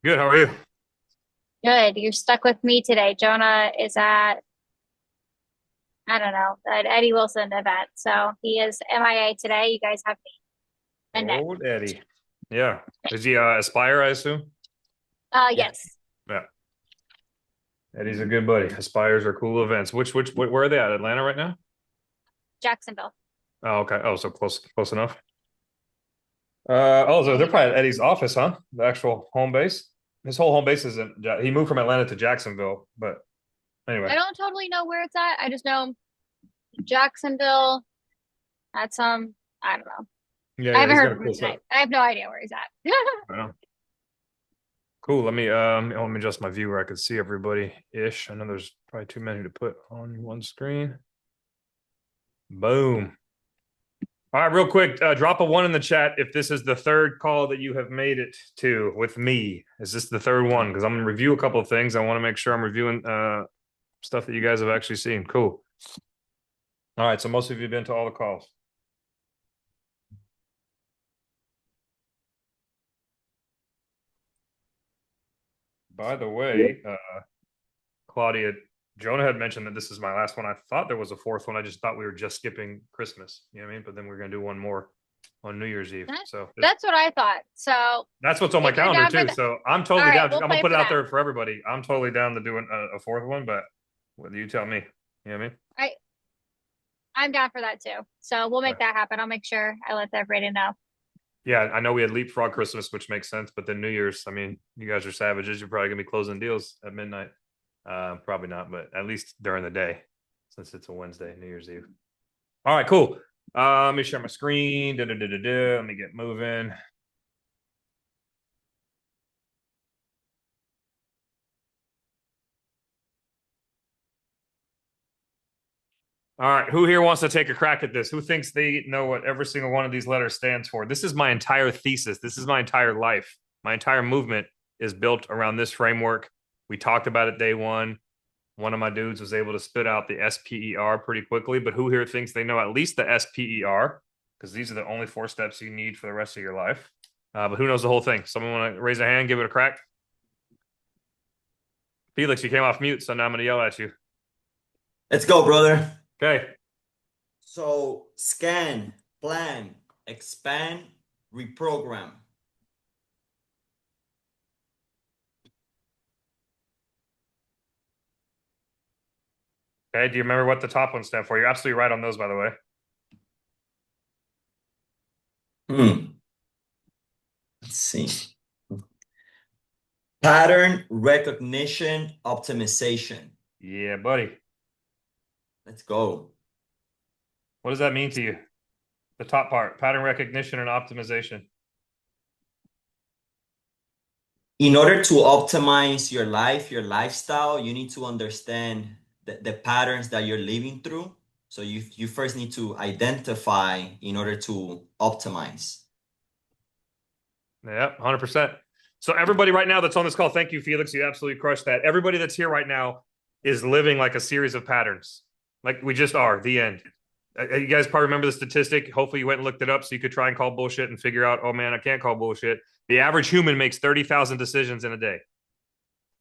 Good. How are you? Good. You're stuck with me today. Jonah is at, I don't know, an Eddie Wilson event. So he is MIA today. You guys have me and Nick. Old Eddie. Yeah. Is he Aspire, I assume? Yes, Yeah. Eddie's a good buddy. Aspires are cool events. Where are they at? Atlanta right now? Jacksonville. Oh, okay. Oh, so close enough. So Yeah, they're he probably at lives. Eddie's office, huh? The actual home base. His whole home base isn't. He moved from Atlanta to Jacksonville, but anyway. I don't totally know where it's at. I just know Jacksonville at some, I don't know. Yeah, I yeah. haven't He's heard got a from him cool today. setup. I have no idea where he's at. I know. Cool. Let me adjust my view where I can see everybody ish. I know there's probably too many to put on one screen. Boom. All right, real quick, drop a one in the chat if this is the third call that you have made it to with me. Is this the third one? Because I'm gonna review a couple of things. I want to make sure I'm reviewing stuff that you guys have actually seen. Cool. All right, so most of you have been to all the calls. By the way, Claudia, Jonah had mentioned that this is my last one. I thought there was a fourth one. I just thought we were just skipping Christmas. You know what I mean? But then we're gonna do one more on New Year's Eve. That, So that's what I thought. So that's what's on my if you're calendar down for too. that, So I'm all totally right, down. I'm we'll gonna play put for it out that. there for everybody. I'm totally down to doing a fourth one, but whether you tell me. You know what I mean? I, I'm down for that too. So we'll make Okay. that happen. I'll make sure I let everybody know. Yeah, I know we had leapfrog Christmas, which makes sense, but then New Year's, I mean, you guys are savages. You're probably gonna be closing deals at midnight. Probably not, but at least during the day, since it's a Wednesday, New Year's Eve. All right, cool. Let me share my screen. Let me get moving. All right, who here wants to take a crack at this? Who thinks they know what every single one of these letters stands for? This is my entire thesis. This is my entire life. My entire movement is built around this framework. We talked about it day one. One of my dudes was able to spit out the SPER pretty quickly, but who here thinks they know at least the SPER? Because these are the only four steps you need for the rest of your life. But who knows the whole thing? Someone want to raise a hand, give it a crack? Felix, you came off mute, so now I'm going to yell at you. Let's go, brother. Okay. So scan, plan, expand, reprogram. Okay. Do you remember what the top ones stand for? You're absolutely right on those, by the way. Hmm. Let's see. Pattern recognition optimization. Yeah, buddy. Let's go. What does that mean to you? The top part, pattern recognition and optimization. In order to optimize your life, your lifestyle, you need to understand the patterns that you're living through. So you first need to identify in order to optimize. Yeah, 100%. So everybody right now that's on this call, thank you, Felix. You absolutely crushed that. Everybody that's here right now is living like a series of patterns. Like we just are, the end. You guys probably remember the statistic. Hopefully you went and looked it up so you could try and call bullshit and figure out, oh man, I can't call bullshit. The average human makes 30,000 decisions in a day.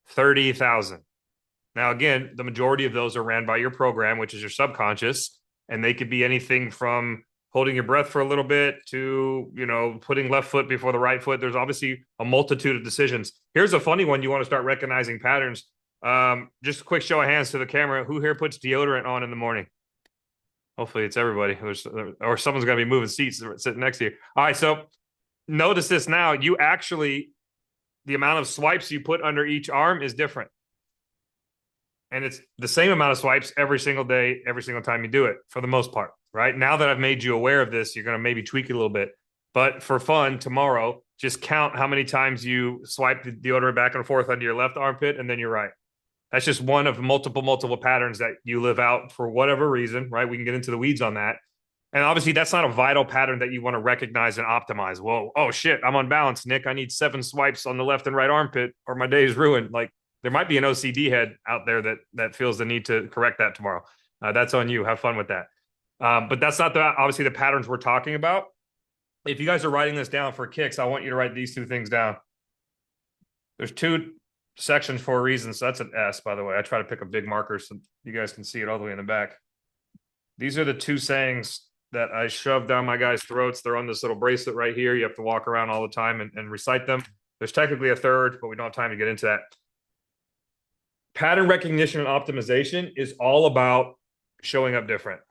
30,000. Now, again, the majority of those are ran by your program, which is your subconscious, and they could be anything from holding your breath for a little bit to, putting left foot before the right foot. There's obviously a multitude of decisions. Here's a funny one. You want to start recognizing patterns. Just a quick show of hands to the camera. Who here puts deodorant on in the morning? Hopefully it's everybody, or someone's going to be moving seats sitting next to you. All right, so notice this now. You actually, the amount of swipes you put under each arm is different. And it's the same amount of swipes every single day, every single time you do it, for the most part. Right now that I've made you aware of this, you're going to maybe tweak it a little bit. But for fun, tomorrow, just count how many times you swipe the deodorant back and forth under your left armpit and then your right. That's just one of multiple patterns that you live out for whatever reason, right? We can get into the weeds on that. And obviously, that's not a vital pattern that you want to recognize and optimize. Well, oh shit, I'm unbalanced, Nick. I need 7 swipes on the left and right armpit, or my day is ruined. Like there might be an OCD head out there that feels the need to correct that tomorrow. That's on you. Have fun with that. But that's not obviously the patterns we're talking about. If you guys are writing this down for kicks, I want you to write these two things down. There's two sections for a reason, so that's an S, by the way. I try to pick a big marker so you guys can see it all the way in the back. These are the two sayings that I shove down my guys' throats. They're on this little bracelet right here. You have to walk around all the time and recite them. There's technically a third, but we don't have time to get into that. Pattern recognition and optimization is all about showing up different.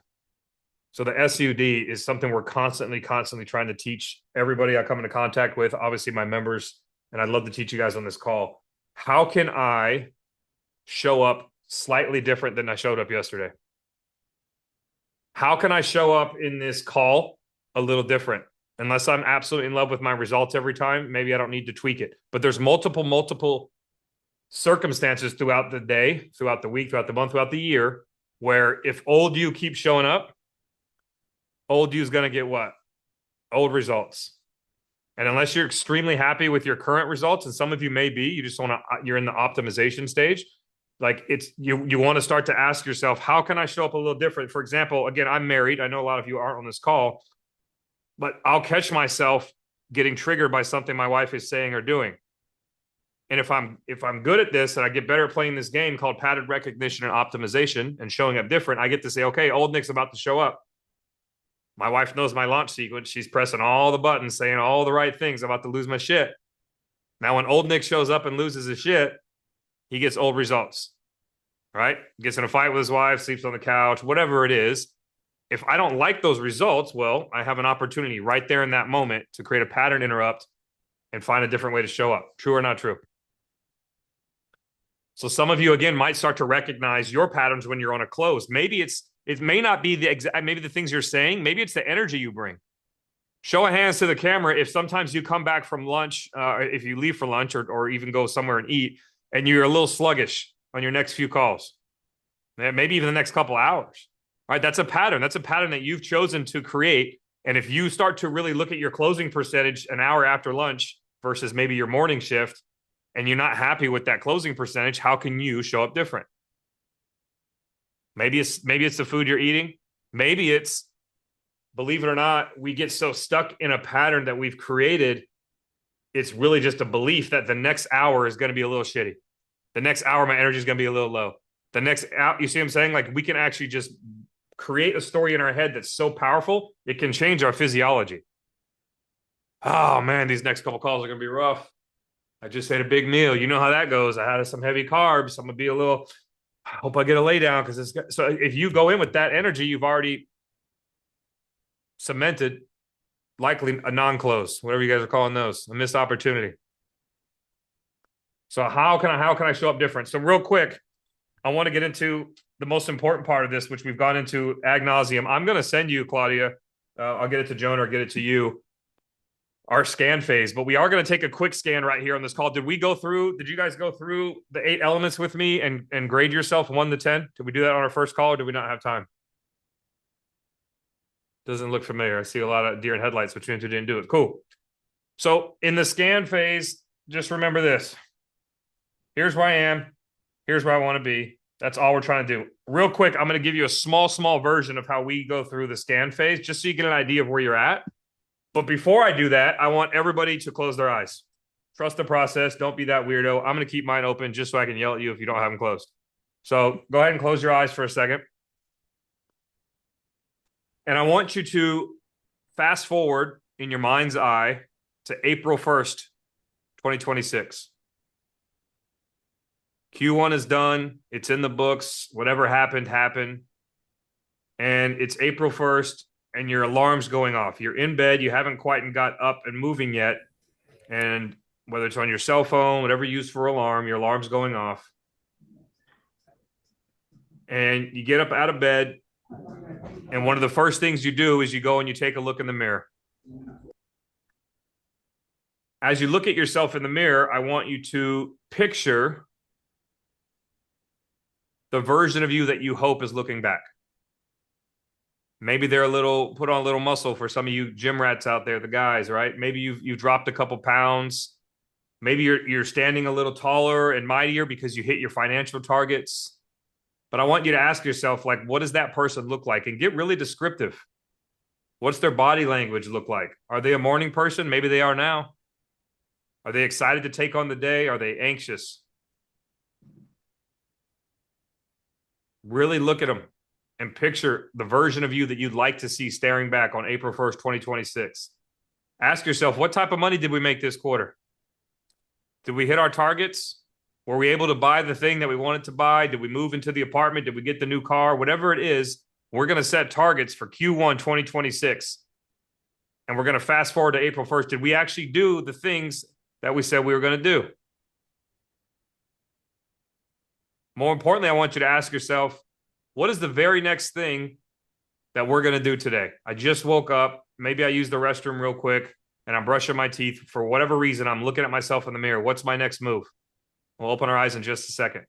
So the SUD is something we're constantly trying to teach everybody I come into contact with, obviously my members, and I'd love to teach you guys on this call. How can I show up slightly different than I showed up yesterday? How can I show up in this call a little different? Unless I'm absolutely in love with my results every time, maybe I don't need to tweak it. But there's multiple circumstances throughout the day, throughout the week, throughout the month, throughout the year, where if old you keeps showing up, old you is going to get what? Old results. And unless you're extremely happy with your current results, and some of you may be, you just want to, you're in the optimization stage. Like it's, you want to start to ask yourself, how can I show up a little different? For example, again, I'm married. I know a lot of you aren't on this call, but I'll catch myself getting triggered by something my wife is saying or doing. And if I'm good at this and I get better at playing this game called pattern recognition and optimization and showing up different, I get to say, okay, old Nick's about to show up. My wife knows my launch sequence. She's pressing all the buttons, saying all the right things. I'm about to lose my shit. Now, when old Nick shows up and loses his shit, he gets old results, right? Gets in a fight with his wife, sleeps on the couch, whatever it is. If I don't like those results, well, I have an opportunity right there in that moment to create a pattern interrupt and find a different way to show up. True or not true? So some of you, again, might start to recognize your patterns when you're on a close. Maybe it may not be the exact, maybe the things you're saying, maybe it's the energy you bring. Show of hands to the camera if sometimes you come back from lunch, if you leave for lunch or even go somewhere and eat, and you're a little sluggish on your next few calls, maybe even the next couple hours, right? That's a pattern. That's a pattern that you've chosen to create. And if you start to really look at your closing percentage an hour after lunch versus maybe your morning shift, and you're not happy with that closing percentage, how can you show up different? Maybe it's the food you're eating. Maybe it's, believe it or not, we get so stuck in a pattern that we've created. It's really just a belief that the next hour is going to be a little shitty. The next hour, my energy is going to be a little low. The next hour, you see what I'm saying? Like we can actually just create a story in our head that's so powerful, it can change our physiology. Oh man, these next couple calls are going to be rough. I just ate a big meal. You know how that goes. I had some heavy carbs. I'm going to be a little, I hope I get a lay down because it's, so if you go in with that energy, you've already cemented likely a non-close, whatever you guys are calling those, a missed opportunity. So how can I show up different? So real quick, I want to get into the most important part of this, which we've gone into ad nauseum. I'm going to send you, Claudia. I'll get it to Jonah or get it to you, our scan phase, but we are going to take a quick scan right here on this call. Did you guys go through the 8 elements with me and grade yourself 1 to 10? Did we do that on our first call or did we not have time? Doesn't look familiar. I see a lot of deer in headlights, which means we didn't do it. Cool. So in the scan phase, just remember this. Here's where I am. Here's where I want to be. That's all we're trying to do. Real quick, I'm going to give you a small version of how we go through the scan phase, just so you get an idea of where you're at. But before I do that, I want everybody to close their eyes. Trust the process. Don't be that weirdo. I'm going to keep mine open just so I can yell at you if you don't have them closed. So go ahead and close your eyes for a second. And I want you to fast forward in your mind's eye to April 1st, 2026. Q1 is done. It's in the books. Whatever happened, happened. And it's April 1st. And your alarm's going off. You're in bed. You haven't quite got up and moving yet. And whether it's on your cell phone, whatever you use for alarm, your alarm's going off. And you get up out of bed. And one of the first things you do is you go and you take a look in the mirror. As you look at yourself in the mirror, I want you to picture the version of you that you hope is looking back. Maybe they're put on a little muscle for some of you gym rats out there, the guys, right? Maybe you've dropped a couple pounds. Maybe you're standing a little taller and mightier because you hit your financial targets. But I want you to ask yourself, like, what does that person look like? And get really descriptive. What's their body language look like? Are they a morning person? Maybe they are now. Are they excited to take on the day? Are they anxious? Really look at them and picture the version of you that you'd like to see staring back on April 1st, 2026. Ask yourself, what type of money did we make this quarter? Did we hit our targets? Were we able to buy the thing that we wanted to buy? Did we move into the apartment? Did we get the new car? Whatever it is, we're going to set targets for Q1 2026. And we're going to fast forward to April 1st. Did we actually do the things that we said we were going to do? More importantly, I want you to ask yourself, what is the very next thing that we're going to do today? I just woke up. Maybe I used the restroom real quick and I'm brushing my teeth. For whatever reason, I'm looking at myself in the mirror. What's my next move? We'll open our eyes in just a second.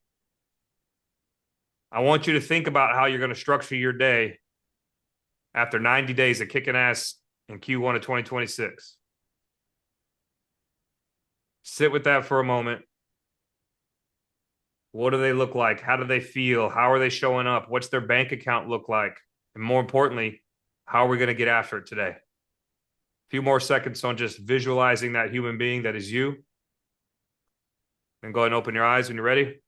I want you to think about how you're going to structure your day after 90 days of kicking ass in Q1 of 2026. Sit with that for a moment. What do they look like? How do they feel? How are they showing up? What's their bank account look like? And more importantly, how are we going to get after it today? A few more seconds on just visualizing that human being that is you. And go ahead and open your eyes when you're ready.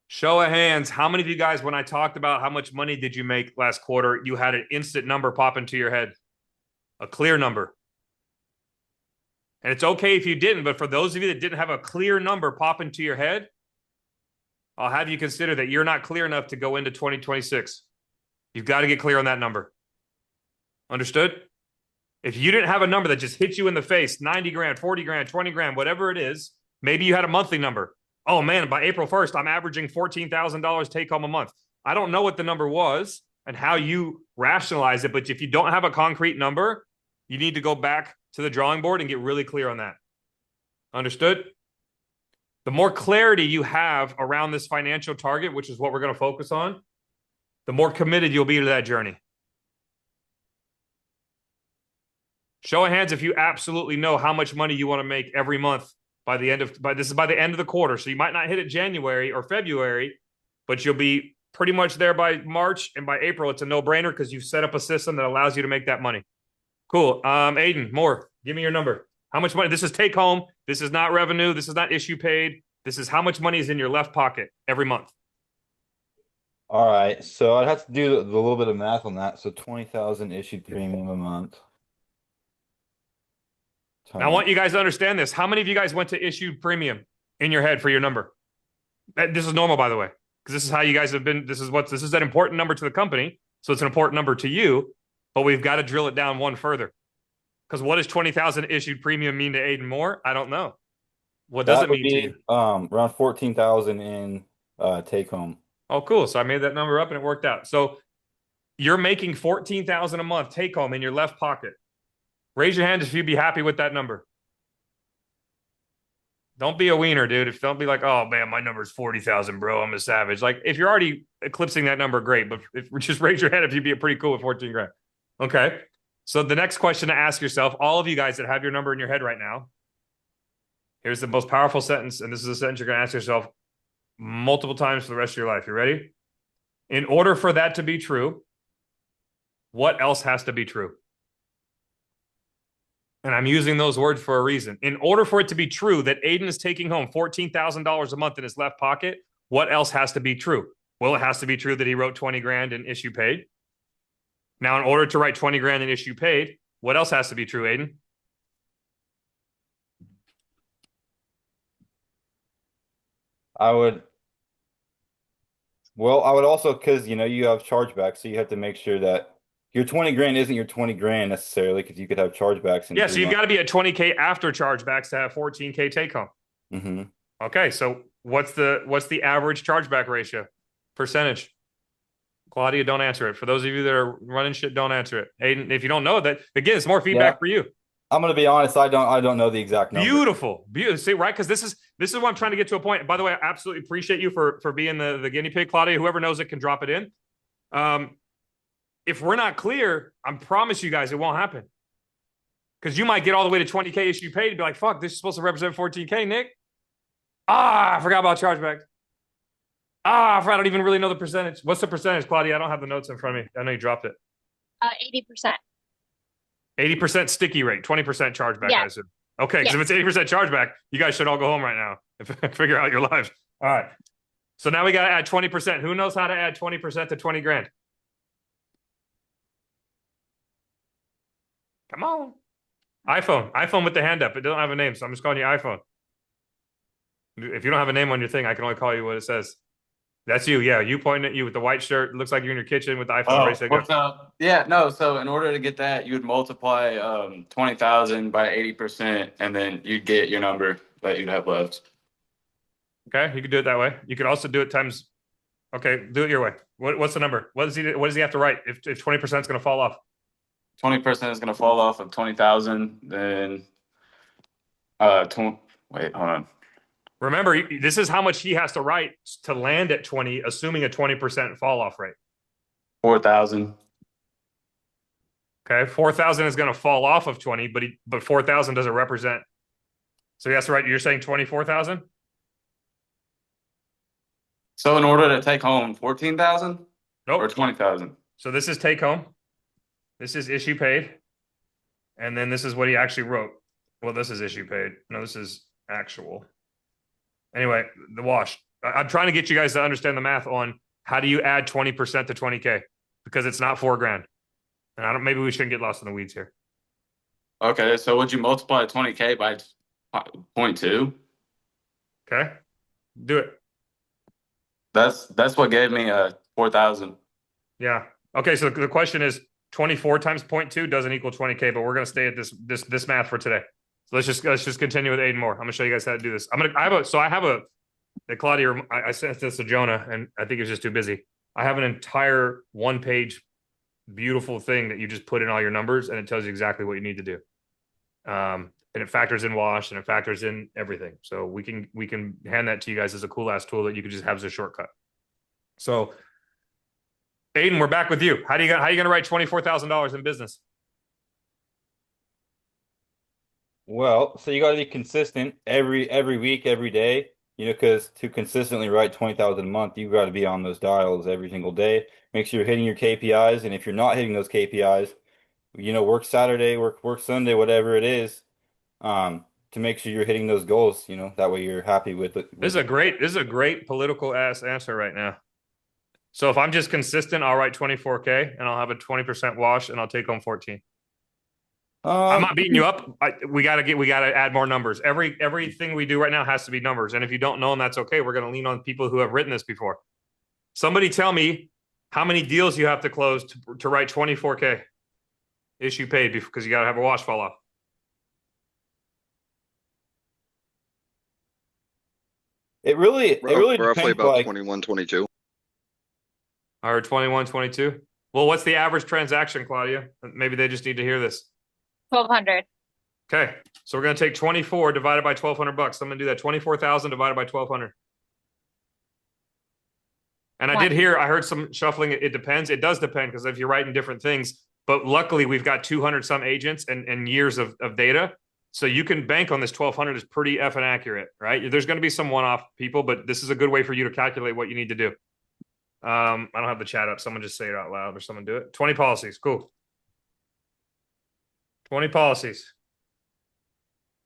Show of hands, how many of you guys, when I talked about how much money did you make last quarter, you had an instant number pop into your head? A clear number. And it's okay if you didn't, but for those of you that didn't have a clear number pop into your head, I'll have you consider that you're not clear enough to go into 2026. You've got to get clear on that number. Understood? If you didn't have a number that just hit you in the face, 90 grand, 40 grand, 20 grand, whatever it is, maybe you had a monthly number. Oh man, by April 1st, I'm averaging $14,000 take home a month. I don't know what the number was and how you rationalize it, but if you don't have a concrete number, you need to go back to the drawing board and get really clear on that. Understood? The more clarity you have around this financial target, which is what we're going to focus on, the more committed you'll be to that journey. Show of hands if you absolutely know how much money you want to make every month by the end of the quarter. So you might not hit it January or February, but you'll be pretty much there by March, and by April it's a no-brainer because you've set up a system that allows you to make that money. Cool. Aiden, more. Give me your number. How much money? This is take home. This is not revenue. This is not issue paid. This is how much money is in your left pocket every month. All right, so I'd have to do a little bit of math on that. So 20,000 issued premium a month. Now, I want you guys to understand this. How many of you guys went to issued premium in your head for your number? This is normal, by the way, because this is how you guys have been. This is an important number to the company. So it's an important number to you, but we've got to drill it down one further. Because what does 20,000 issued premium mean to Aiden Moore? I don't know. What does it mean to you? Around 14,000 in take home. Oh, cool. So I made that number up and it worked out. So you're making 14,000 a month take home in your left pocket. Raise your hand if you'd be happy with that number. Don't be a wiener, dude. Don't be like, oh man, my number is 40,000, bro. I'm a savage. Like, if you're already eclipsing that number, great. But just raise your hand if you'd be pretty cool with 14 grand. Okay. So the next question to ask yourself, all of you guys that have your number in your head right now, here's the most powerful sentence. And this is a sentence you're going to ask yourself multiple times for the rest of your life. You ready? In order for that to be true, what else has to be true? And I'm using those words for a reason. In order for it to be true that Aiden is taking home $14,000 a month in his left pocket, what else has to be true? Well, it has to be true that he wrote 20 grand in issue paid. Now, in order to write 20 grand in issue paid, what else has to be true, Aiden? I would also, because you have chargebacks, so you have to make sure that your 20 grand isn't your 20 grand necessarily, because you could have chargebacks. Yeah, so you've got to be at 20K after chargebacks to have 14K take home. Mm-hmm. Okay, so what's the average chargeback ratio percentage? Claudia, don't answer it. For those of you that are running shit, don't answer it. Aiden, if you don't know that, again, it's more feedback for you. I'm gonna be honest. I don't know the exact number. Beautiful. See, right? Because this is what I'm trying to get to a point. By the way, I absolutely appreciate you for being the guinea pig, Claudia. Whoever knows it can drop it in. If we're not clear, I promise you guys it won't happen. Because you might get all the way to 20K issue paid and be like, fuck, this is supposed to represent 14K, Nick. I forgot about chargebacks. I don't even really know the percentage. What's the percentage, Claudia? I don't have the notes in front of me. I know you dropped it. 80%. 80% sticky rate, 20% chargeback, I Yeah. assume. Okay, because if Yes. it's 80% chargeback, you guys should all go home right now and figure out your lives. All right. So now we got to add 20%. Who knows how to add 20% to 20 grand? Come on. iPhone with the hand up. It doesn't have a name, so I'm just calling you iPhone. If you don't have a name on your thing, I can only call you what it says. That's you. Yeah, you pointing at you with the white shirt. It looks like you're in your kitchen with the iPhone ready to go. What's up? Yeah, no. So in order to get that, you would multiply 20,000 by 80%, and then you'd get your number that you'd have left. Okay, you could do it that way. You could also do it times. Okay, do it your way. What's the number? What does he have to write if 20% is going to fall off? 20% is going to fall off of 20,000. Then, wait, hold on. Remember, this is how much he has to write to land at 20, assuming a 20% fall off rate. 4,000. Okay, 4,000 is going to fall off of 20, but 4,000 doesn't represent. So he has to write. You're saying 24,000? So in order to take home 14,000 Nope. or 20,000. So this is take home. This is issue paid. And then this is what he actually wrote. Well, this is issue paid. No, this is actual. Anyway, the wash. I'm trying to get you guys to understand the math on how do you add 20% to 20K because it's not 4 grand. And maybe we shouldn't get lost in the weeds here. Okay, so would you multiply 20K by 0.2? Okay. Do it. That's what gave me 4,000. Yeah. Okay. So the question is 24 times 0.2 doesn't equal 20K, but we're going to stay at this math for today. So let's just continue with Aiden more. I'm going to show you guys how to do this. Claudia, I sent this to Jonah and I think he was just too busy. I have an entire 1-page beautiful thing that you just put in all your numbers and it tells you exactly what you need to do. And it factors in wash and it factors in everything. So we can hand that to you guys as a cool ass tool that you could just have as a shortcut. So Aiden, we're back with you. How are you going to write $24,000 in business? Well, so you got to be consistent every week, every day, because to consistently write 20,000 a month, you got to be on those dials every single day. Make sure you're hitting your KPIs, and if you're not hitting those KPIs, work Saturday, work Sunday, whatever it is, to make sure you're hitting those goals, that way you're happy with it. This is a great political ass answer right now. So if I'm just consistent, I'll write 24K and I'll have a 20% wash and I'll take home 14. I'm not beating you up. We gotta add more numbers. Everything we do right now has to be numbers. And if you don't know them, that's okay. We're gonna lean on people who have written this before. Somebody tell me how many deals you have to close to write 24K issue paid because you gotta have a wash fall off. It really roughly depends, about 21, 22. Or 21, 22. Well, what's the average transaction, Claudia? Maybe they just need to hear this. 1,200. Okay, so we're going to take 24 divided by $1,200. I'm going to do that. 24,000 divided by 1,200. And I heard some shuffling. It depends. It does depend because if you're writing different things, but luckily we've got 200 some agents and years of data. So you can bank on this 1,200 is pretty effing accurate, right? There's going to be some one-off people, but this is a good way for you to calculate what you need to do. I don't have the chat up. Someone just say it out loud or someone do it. 20 policies. Cool. 20 policies.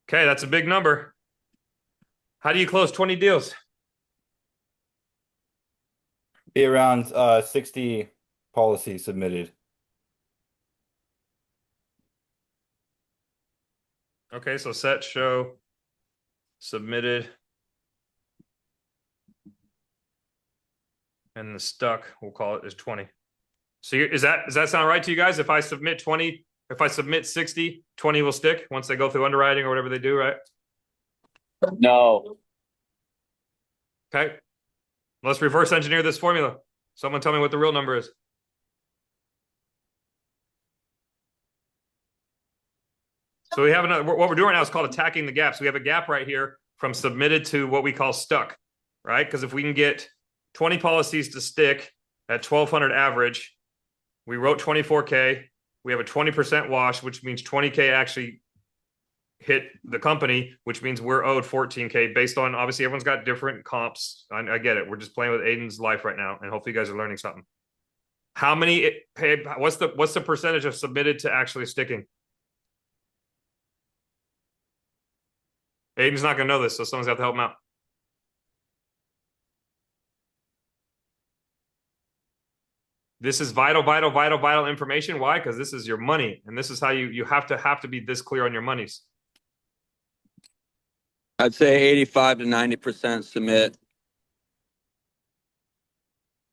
Okay, that's a big number. How do you close 20 deals? be around 60 policies submitted. Okay, so set, show, submitted. And the stuck, we'll call it, is 20. So does that sound right to you guys? If I submit 20, if I submit 60, 20 will stick once they go through underwriting or whatever they do, right? No. Okay. Let's reverse engineer this formula. Someone tell me what the real number is. So we have another, what we're doing right now is called attacking the gaps. We have a gap right here from submitted to what we call stuck, right? Because if we can get 20 policies to stick at 1,200 average, we wrote 24K. We have a 20% wash, which means 20K actually hit the company, which means we're owed 14K based on, obviously everyone's got different comps. I get it. We're just playing with Aiden's life right now. And hopefully you guys are learning something. How many, what's the percentage of submitted to actually sticking? Aiden's not going to know this, so someone's got to help him out. This is vital, vital, vital, vital information. Why? Because this is your money, and this is how you have to be this clear on your monies. I'd say 85 to 90% submit.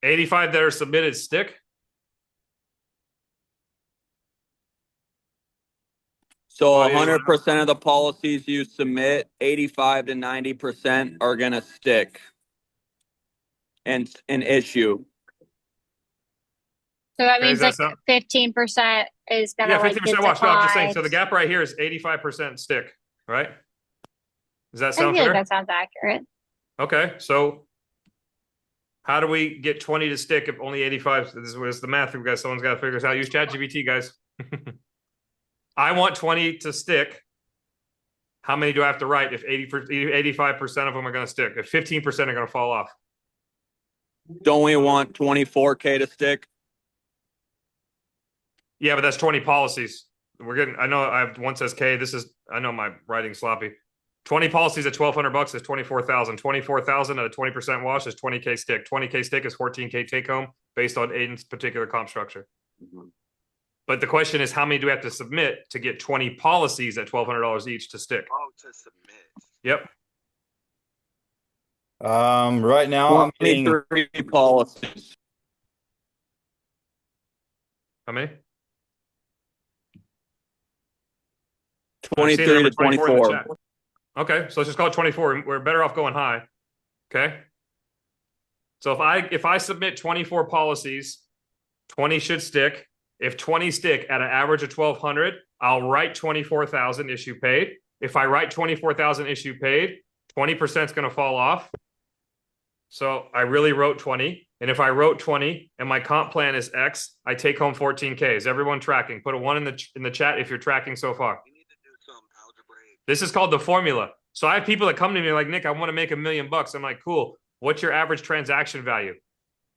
85 that are submitted stick. So Audio. 100% of the policies you submit, 85 to 90% are going to stick and issue. So that Okay, means does that like sound- 15% is gonna Yeah, like 50% get wash. No, I'm just saying. So the declined. gap right here is 85% stick, right? Does that I sound feel fair? like that sounds accurate. Okay, so how do we get 20 to stick if only 85? This is the math. Someone's got to figure this out. Use ChatGPT, guys. I want 20 to stick. How many do I have to write if 85% of them are going to stick? If 15% are going to fall off? Don't we want 24K to stick? Yeah, but that's 20 policies. I know I have one says K. I know my writing's sloppy. 20 policies at $1,200 is 24,000. 24,000 at a 20% wash is 20K stick. 20K stick is 14K take home based on Aiden's particular comp structure. Mm-hmm. But the question is, how many do we have to submit to get 20 policies at $1,200 each to stick? Oh, to submit. Yep. Right now I'm getting 23 policies. How many? 23 to 24. Okay, so let's just call it 24. We're better off going high. Okay. So if I submit 24 policies, 20 should stick. If 20 stick at an average of 1,200, I'll write 24,000 issue paid. If I write 24,000 issue paid, 20% is going to fall off. So I really wrote 20. And if I wrote 20 and my comp plan is X, I take home 14K. Is everyone tracking? Put a 1 in the chat if you're tracking so far. We need to do some algebraic. This is called the formula. So I have people that come to me like, Nick, I want to make $1 million. I'm like, cool. What's your average transaction value?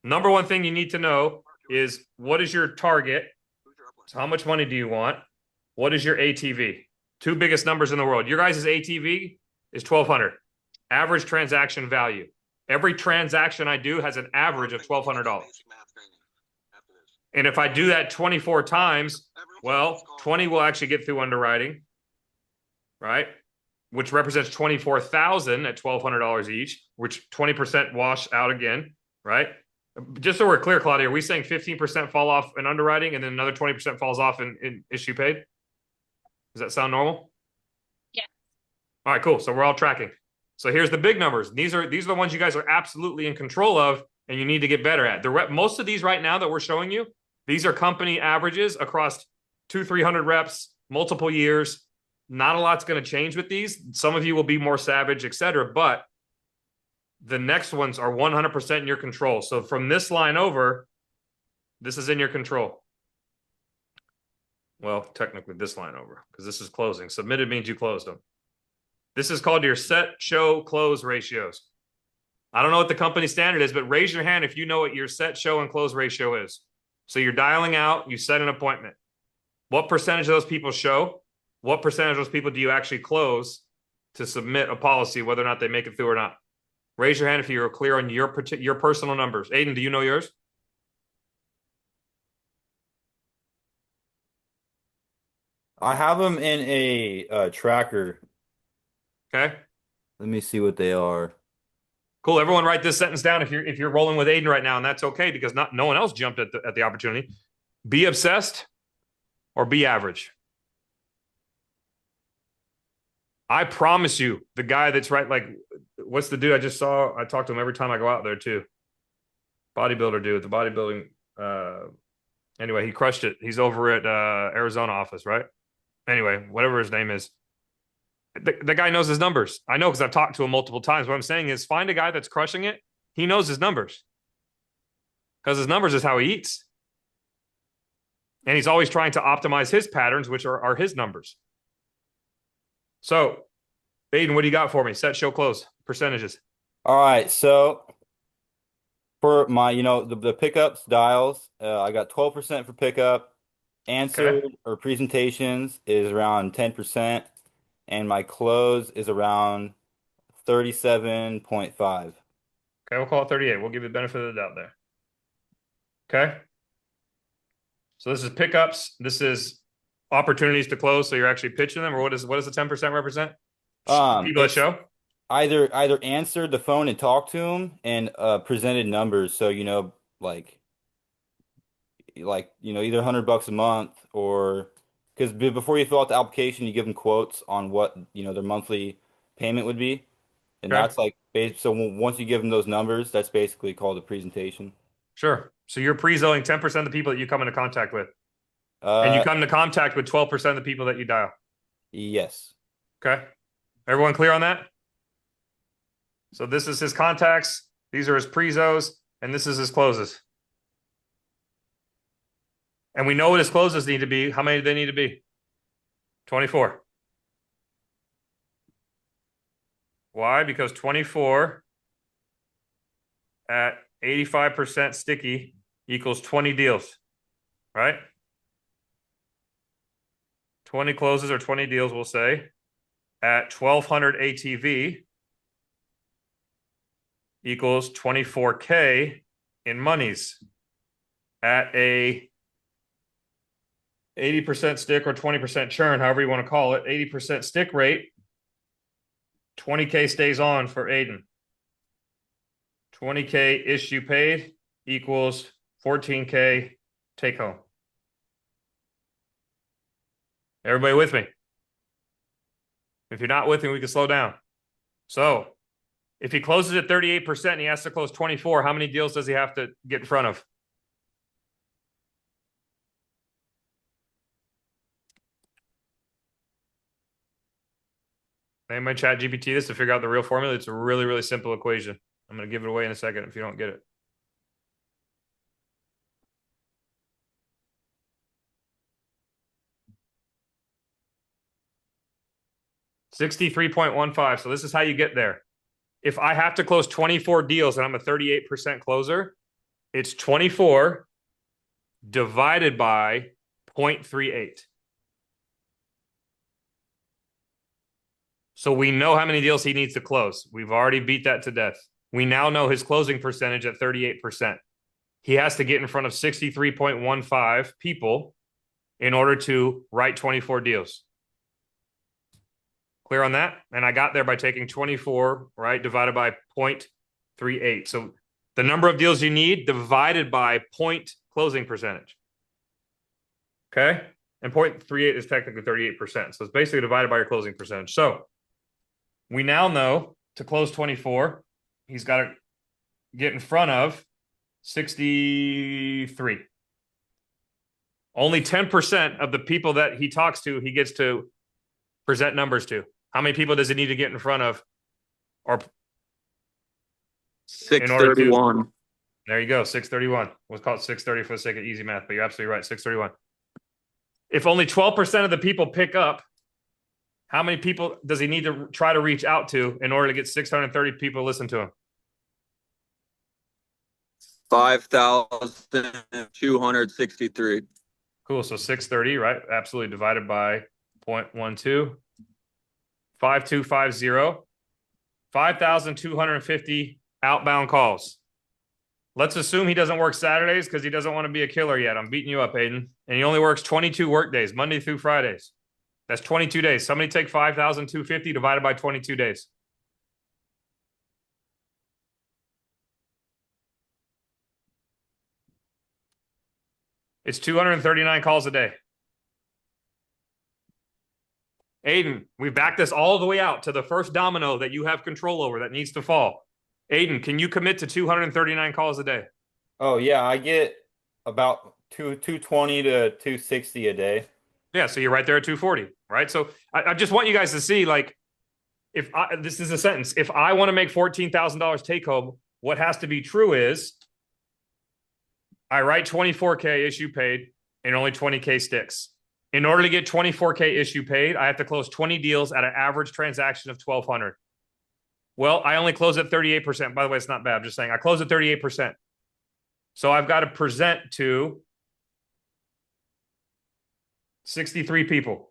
Number one thing you need to know is what is your target? So how much money do you want? What is your ATV? Two biggest numbers in the world. Your guys' ATV is 1,200. Average transaction value. Every transaction I do has an average of $1,200. And if I do that 24 times, well, 20 will actually get through underwriting, right? Which represents 24,000 at $1,200 each, which 20% wash out again, right? Just so we're clear, Claudia, are we saying 15% fall off in underwriting and then another 20% falls off in issue paid? Does that sound normal? Yeah. All right, cool. So we're all tracking. So here's the big numbers. These are the ones you guys are absolutely in control of and you need to get better at. Most of these right now that we're showing you, these are company averages across 200-300 reps, multiple years. Not a lot's going to change with these. Some of you will be more savage, etc. But the next ones are 100% in your control. So from this line over, this is in your control. Well, technically this line over because this is closing. Submitted means you closed them. This is called your set, show, close ratios. I don't know what the company standard is, but raise your hand if you know what your set, show, and close ratio is. So you're dialing out, you set an appointment. What percentage of those people show? What percentage of those people do you actually close to submit a policy, whether or not they make it through or not? Raise your hand if you're clear on your personal numbers. Aiden, do you know yours? I have them in a tracker. Okay. Let me see what they are. Cool. Everyone write this sentence down if you're rolling with Aiden right now, and that's okay because no one else jumped at the opportunity. Be obsessed or be average. I promise you, the guy that's right, like, what's the dude I just saw? I talk to him every time I go out there too. Bodybuilder dude, the bodybuilding. Anyway, he crushed it. He's over at Arizona office, right? Anyway, whatever his name is. The guy knows his numbers. I know because I've talked to him multiple times. What I'm saying is find a guy that's crushing it. He knows his numbers. Because his numbers is how he eats. And he's always trying to optimize his patterns, which are his numbers. So, Aiden, what do you got for me? Set, show, close. Percentages. All right, so for my, the pickups dials, I got 12% for pickup. Answered or presentations is around 10%. and my close is around 37.5. Okay, we'll call it 38. We'll give you the benefit of the doubt there. Okay. So this is pickups. This is opportunities to close. So you're actually pitching them, or what does the 10% represent? People that It's show. either answered the phone and talked to him and presented numbers. So, either $100 a month or because before you fill out the application, you give them quotes on what, their monthly payment would be. And Okay. that's so once you give them those numbers, that's basically called a presentation. Sure. So you're pre-zoning 10% of the people that you come into contact with. And you come into contact with 12% of the people that you dial. Yes. Okay. Everyone clear on that? So this is his contacts. These are his prezos, and this is his closes. And we know what his closes need to be. How many do they need to be? 24. Why? Because 24 at 85% sticky equals 20 deals, right? 20 closes or 20 deals, we'll say, at 1200 ATV equals 24K in monies at a 80% stick or 20% churn, however you want to call it. 80% stick rate, 20K stays on for Aiden. 20K issue paid equals 14K take home. Everybody with me? If you're not with me, we can slow down. So if he closes at 38% and he has to close 24, how many deals does he have to get in front of? Anybody chat GPT this to figure out the real formula? It's a really, really simple equation. I'm going to give it away in a second if you don't get it. $63.15. So this is how you get there. If I have to close 24 deals and I'm a 38% closer, it's 24 divided by 0.38. So we know how many deals he needs to close. We've already beat that to death. We now know his closing percentage at 38%. He has to get in front of 63.15 people in order to write 24 deals. Clear on that? And I got there by taking 24, right, divided by 0.38. So the number of deals you need divided by point closing percentage. Okay? And 0.38 is technically 38%. So it's basically divided by your closing percentage. So we now know to close 24, he's got to get in front of 63. Only 10% of the people that he talks to, he gets to present numbers to. How many people does he need to get in front of? Or 631. There you go, 631. We'll call it 630 for the sake of easy math, but you're absolutely right, 631. If only 12% of the people pick up, how many people does he need to try to reach out to in order to get 630 people to listen to him? 5,263. Cool, so 630, right? Absolutely, divided by 0.12. 5250. 5,250 outbound calls. Let's assume he doesn't work Saturdays because he doesn't want to be a killer yet. I'm beating you up, Aiden. And he only works 22 work days, Monday through Fridays. That's 22 days. Somebody take 5,250 divided by 22 days. It's 239 calls a day. Aiden, we back this all the way out to the first domino that you have control over that needs to fall. Aiden, can you commit to 239 calls a day? Oh yeah, I get about 220 to 260 a day. Yeah, so you're right there at 240, right? So I just want you guys to see, like, this is a sentence. If I want to make $14,000 take home, what has to be true is I write 24K issue paid and only 20K sticks. In order to get 24K issue paid, I have to close 20 deals at an average transaction of 1,200. Well, I only close at 38%. By the way, it's not bad. I'm just saying I close at 38%. So I've got to present to 63 people.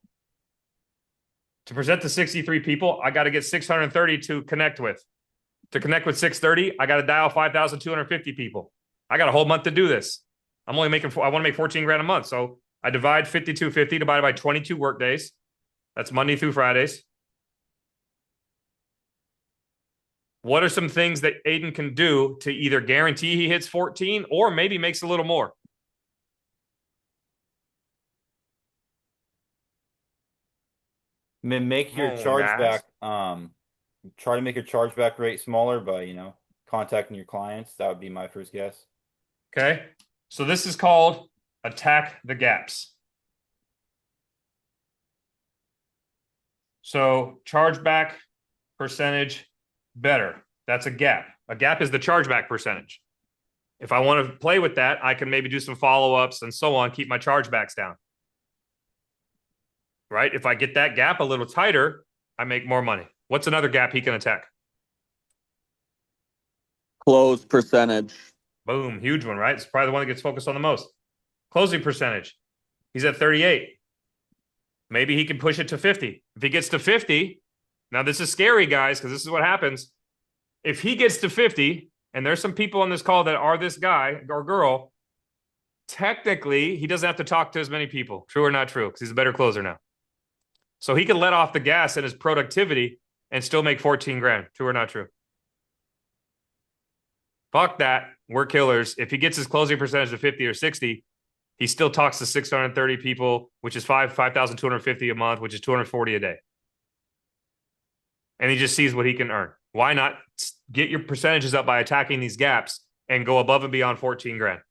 To present to 63 people, I got to get 630 to connect with. To connect with 630, I got to dial 5,250 people. I got a whole month to do this. I want to make 14 grand a month. So I divide 5,250 divided by 22 work days. That's Monday through Fridays. What are some things that Aiden can do to either guarantee he hits 14 or maybe makes a little more? Make your chargeback, try to make your chargeback rate smaller by, contacting your clients. That would be my first guess. Okay. So this is called attack the gaps. So chargeback percentage better. That's a gap. A gap is the chargeback percentage. If I want to play with that, I can maybe do some follow-ups and so on, keep my chargebacks down. Right? If I get that gap a little tighter, I make more money. What's another gap he can attack? Close percentage. Boom, huge one, right? It's probably the one that gets focused on the most. Closing percentage. He's at 38. Maybe he can push it to 50. If he gets to 50, now this is scary, guys, because this is what happens. If he gets to 50, and there's some people on this call that are this guy or girl, technically, he doesn't have to talk to as many people. True or not true? Because he's a better closer now. So he can let off the gas in his productivity and still make 14 grand. True or not true? Fuck that. We're killers. If he gets his closing percentage to 50 or 60, he still talks to 630 people, which is 5,250 a month, which is 240 a day. And he just sees what he can earn. Why not get your percentages up by attacking these gaps and go above and beyond 14 grand?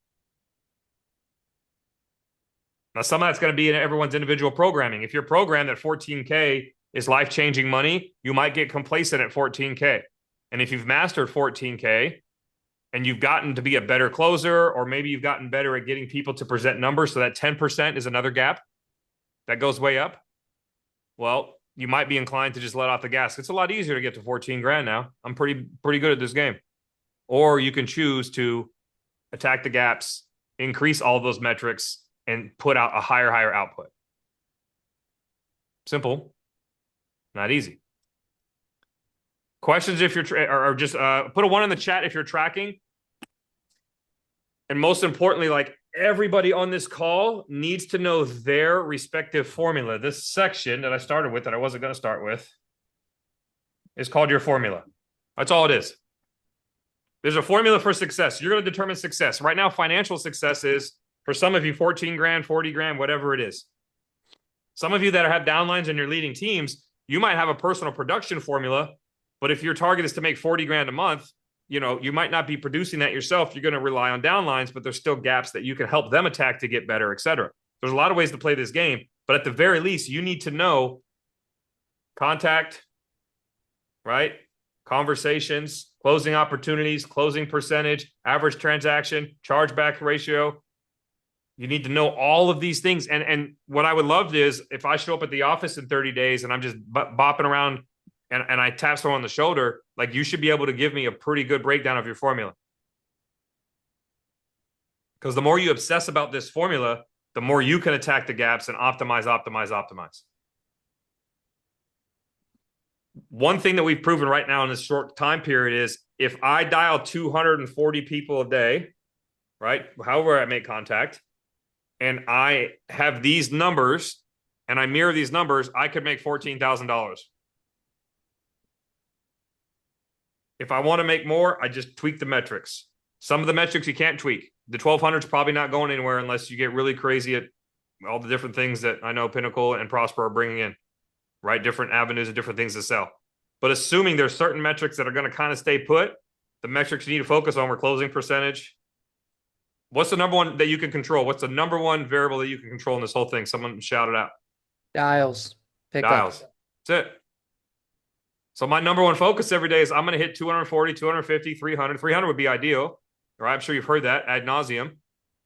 Now, some of that's going to be in everyone's individual programming. If you're programmed that 14K is life-changing money, you might get complacent at 14K. And if you've mastered 14K and you've gotten to be a better closer, or maybe you've gotten better at getting people to present numbers, so that 10% is another gap that goes way up, well, you might be inclined to just let off the gas. It's a lot easier to get to 14 grand now. I'm pretty good at this game. Or you can choose to attack the gaps, increase all of those metrics, and put out a higher output. Simple, not easy. Questions if you're or just put a 1 in the chat if you're tracking. And most importantly, like, everybody on this call needs to know their respective formula. This section that I started with, that I wasn't going to start with, is called your formula. That's all it is. There's a formula for success. You're going to determine success. Right now, financial success is, for some of you, 14 grand, 40 grand, whatever it is. Some of you that have downlines and you're leading teams, you might have a personal production formula, but if your target is to make 40 grand a month, you might not be producing that yourself. You're going to rely on downlines, but there's still gaps that you can help them attack to get better, et cetera. There's a lot of ways to play this game, but at the very least, you need to know contact, right? Conversations, closing opportunities, closing percentage, average transaction, chargeback ratio. You need to know all of these things. And what I would love is, if I show up at the office in 30 days and I'm just bopping around and I tap someone on the shoulder, like, you should be able to give me a pretty good breakdown of your formula. Because the more you obsess about this formula, the more you can attack the gaps and optimize. One thing that we've proven right now in this short time period is, if I dial 240 people a day, right, however I make contact, and I have these numbers and I mirror these numbers, I could make $14,000. If I want to make more, I just tweak the metrics. Some of the metrics you can't tweak. The 1200 is probably not going anywhere unless you get really crazy at all the different things that I know Pinnacle and Prosper are bringing in, right? Different avenues and different things to sell. But assuming there's certain metrics that are going to kind of stay put, the metrics you need to focus on were closing percentage. What's the number one that you can control? What's the number one variable that you can control in this whole thing? Someone shout it out. Dials. Dials. That's it. So my number one focus every day is, I'm going to hit 240, 250, 300. 300 would be ideal, right? I'm sure you've heard that ad nauseum.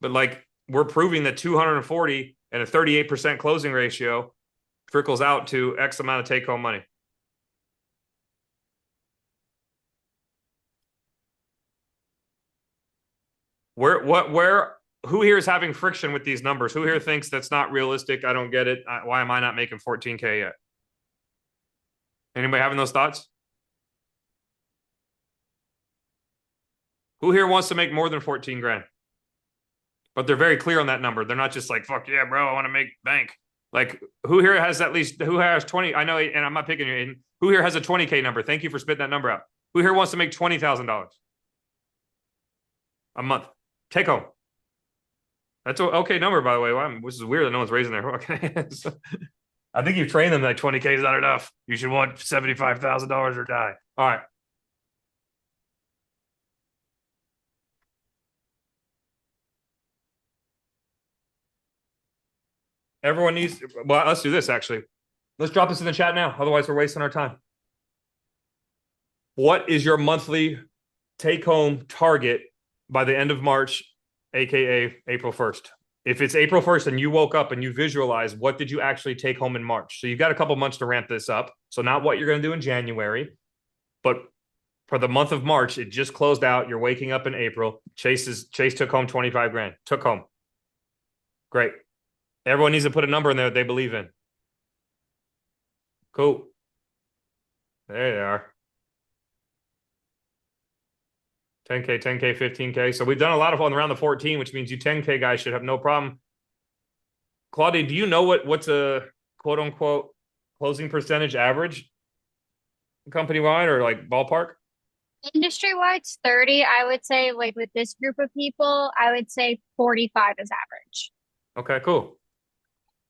But, like, we're proving that 240 and a 38% closing ratio trickles out to X amount of take-home money. Who here is having friction with these numbers? Who here thinks that's not realistic? I don't get it. Why am I not making 14K yet? Anybody having those thoughts? Who here wants to make more than 14 grand? But they're very clear on that number. They're not just like, fuck yeah, bro, I want to make bank. Like, who here has at least, who has 20? I know, and I'm not picking you, Aiden. Who here has a 20K number? Thank you for spitting that number out. Who here wants to make $20,000 a month? Take home. That's an okay number, by the way. Wow, this is weird that no one's raising their hands. I think you've trained them like 20K is not enough. You should want $75,000 or die. All right. Everyone needs, well, let's do this actually. Let's drop this in the chat now. Otherwise, we're wasting our time. What is your monthly take home target by the end of March, AKA April 1st? If it's April 1st and you woke up and you visualize, what did you actually take home in March? So you've got a couple months to ramp this up. So not what you're going to do in January, but for the month of March, it just closed out. You're waking up in April. Chase took home 25 grand. Took home. Great. Everyone needs to put a number in there that they believe in. Cool. There they are. 10K, 10K, 15K. So we've done a lot of on around the 14, which means you 10K guys should have no problem. Claudia, do you know what's a quote unquote closing percentage average company wide or like ballpark? Industry wide, it's 30. I would say, like with this group of people, I would say 45 is average. Okay, cool.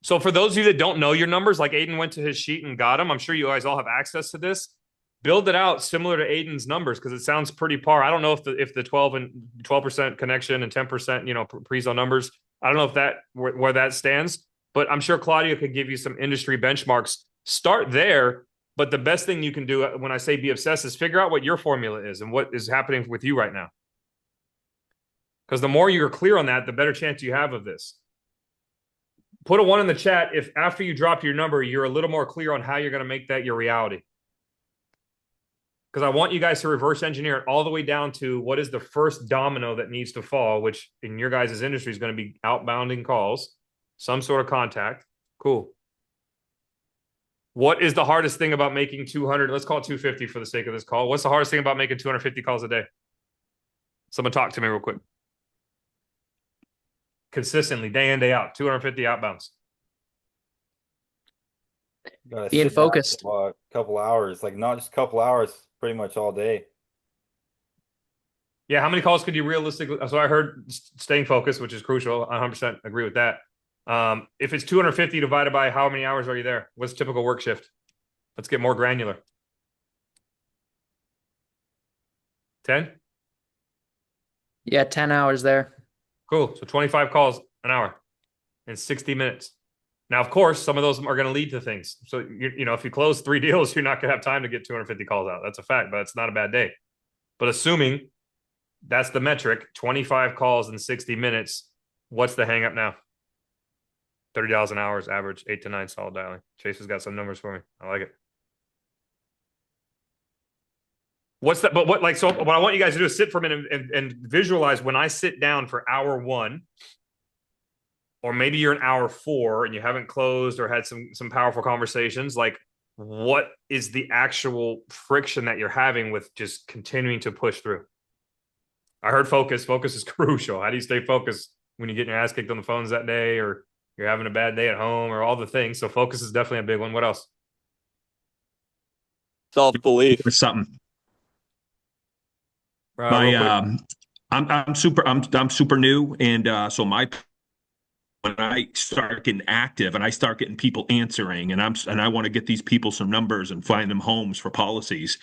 So for those of you that don't know your numbers, like Aiden went to his sheet and got them, I'm sure you guys all have access to this. Build it out similar to Aiden's numbers because it sounds pretty par. I don't know if the 12% connection and 10%, pre-zone numbers. I don't know if that where that stands, but I'm sure Claudia could give you some industry benchmarks. Start there, but the best thing you can do when I say be obsessed is figure out what your formula is and what is happening with you right now. Because the more you're clear on that, the better chance you have of this. Put a 1 in the chat if after you drop your number, you're a little more clear on how you're going to make that your reality. Because I want you guys to reverse engineer it all the way down to what is the first domino that needs to fall, which in your guys' industry is going to be outbounding calls, some sort of contact. Cool. What is the hardest thing about making 200? Let's call it 250 for the sake of this call. What's the hardest thing about making 250 calls a day? Someone talk to me real quick. Consistently, day in, day out, 250 outbounds. Being focused. A couple hours, like not just a couple hours, pretty much all day. Yeah, how many calls could you realistically? So I heard staying focused, which is crucial. I 100% agree with that. If it's 250 divided by how many hours are you there? What's typical work shift? Let's get more granular. 10? Yeah, 10 hours there. Cool. So 25 calls an hour in 60 minutes. Now, of course, some of those are going to lead to things. So, if you close 3 deals, you're not going to have time to get 250 calls out. That's a fact, but it's not a bad day. But assuming that's the metric, 25 calls in 60 minutes, what's the hang up now? $30 an hour is average, 8 to 9 solid dialing. Chase has got some numbers for me. I like it. What's that? But so what I want you guys to do is sit for a minute and visualize when I sit down for hour 1, or maybe you're in hour 4 and you haven't closed or had some powerful conversations, like what is the actual friction that you're having with just continuing to push through? I heard focus. Focus is crucial. How do you stay focused when you get your ass kicked on the phones that day or you're having a bad day at home or all the things? So focus is definitely a big one. What else? Self-belief. Or something. I'm I'm super new, and so when I start getting active and I start getting people answering, and I want to get these people some numbers and find them homes for policies,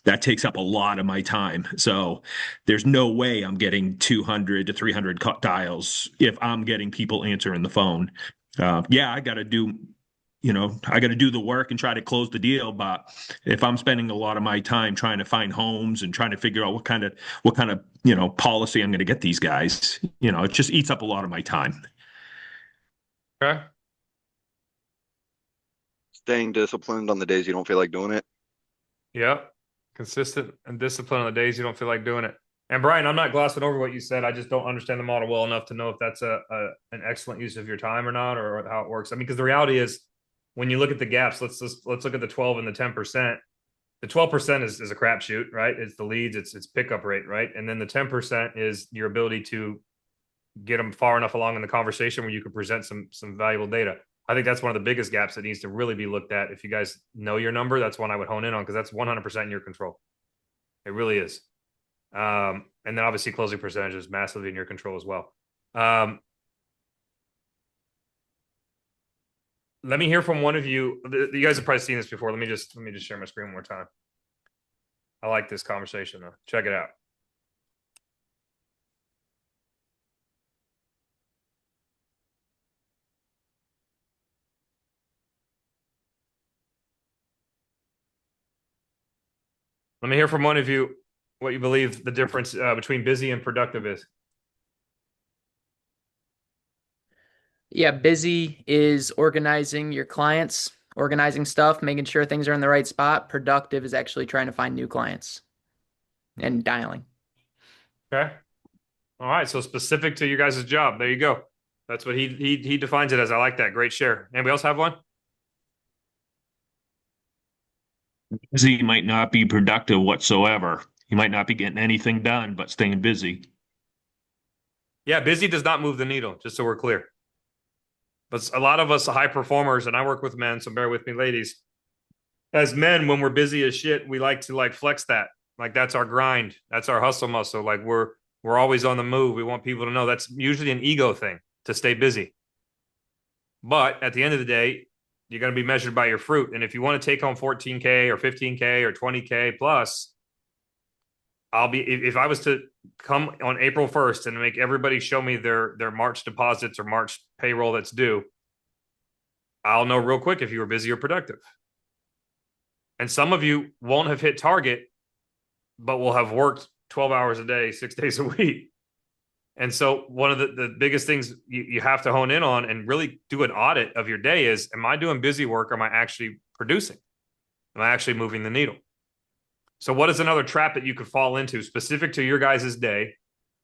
that takes up a lot of my time. So there's no way I'm getting 200 to 300 dials if I'm getting people answering the phone. I got to do. I got to do the work and try to close the deal. But if I'm spending a lot of my time trying to find homes and trying to figure out what kind of policy I'm going to get these guys, it just eats up a lot of my time. Okay. Staying disciplined on the days you don't feel like doing it. Yeah. Consistent and disciplined on the days you don't feel like doing it. And Brian, I'm not glossing over what you said. I just don't understand the model well enough to know if that's an excellent use of your time or not, or how it works. I mean, because the reality is, when you look at the gaps, let's look at the 12 and the 10%. The 12% is a crapshoot, right? It's the leads, it's pickup rate, right? And then the 10% is your ability to get them far enough along in the conversation where you can present some valuable data. I think that's one of the biggest gaps that needs to really be looked at. If you guys know your number, that's one I would hone in on, because that's 100% in your control. It really is. And then obviously closing percentage is massively in your control as well. Let me hear from one of you. You guys have probably seen this before. Let me just share my screen one more time. I like this conversation though. Check it out. Let me hear from one of you what you believe the difference between busy and productive is. Yeah, busy is organizing your clients, organizing stuff, making sure things are in the right spot. Productive is actually trying to find new clients and dialing. Okay. All right. So specific to you guys' job. There you go. That's what he defines it as. I like that. Great share. Anybody else have one? Busy might not be productive whatsoever. You might not be getting anything done, but staying busy. Yeah, busy does not move the needle, just so we're clear. But a lot of us high performers, and I work with men, so bear with me, ladies. As men, when we're busy as shit, we like to flex that. Like that's our grind. That's our hustle muscle. Like we're always on the move. We want people to know that's usually an ego thing to stay busy. But at the end of the day, you're going to be measured by your fruit. And if you want to take home 14K or 15K or 20K plus, if I was to come on April 1st and make everybody show me their March deposits or March payroll that's due, I'll know real quick if you were busy or productive. And some of you won't have hit target, but will have worked 12 hours a day, 6 days a week. And so one of the biggest things you have to hone in on and really do an audit of your day is, am I doing busy work or am I actually producing? Am I actually moving the needle? So what is another trap that you could fall into specific to your guys' day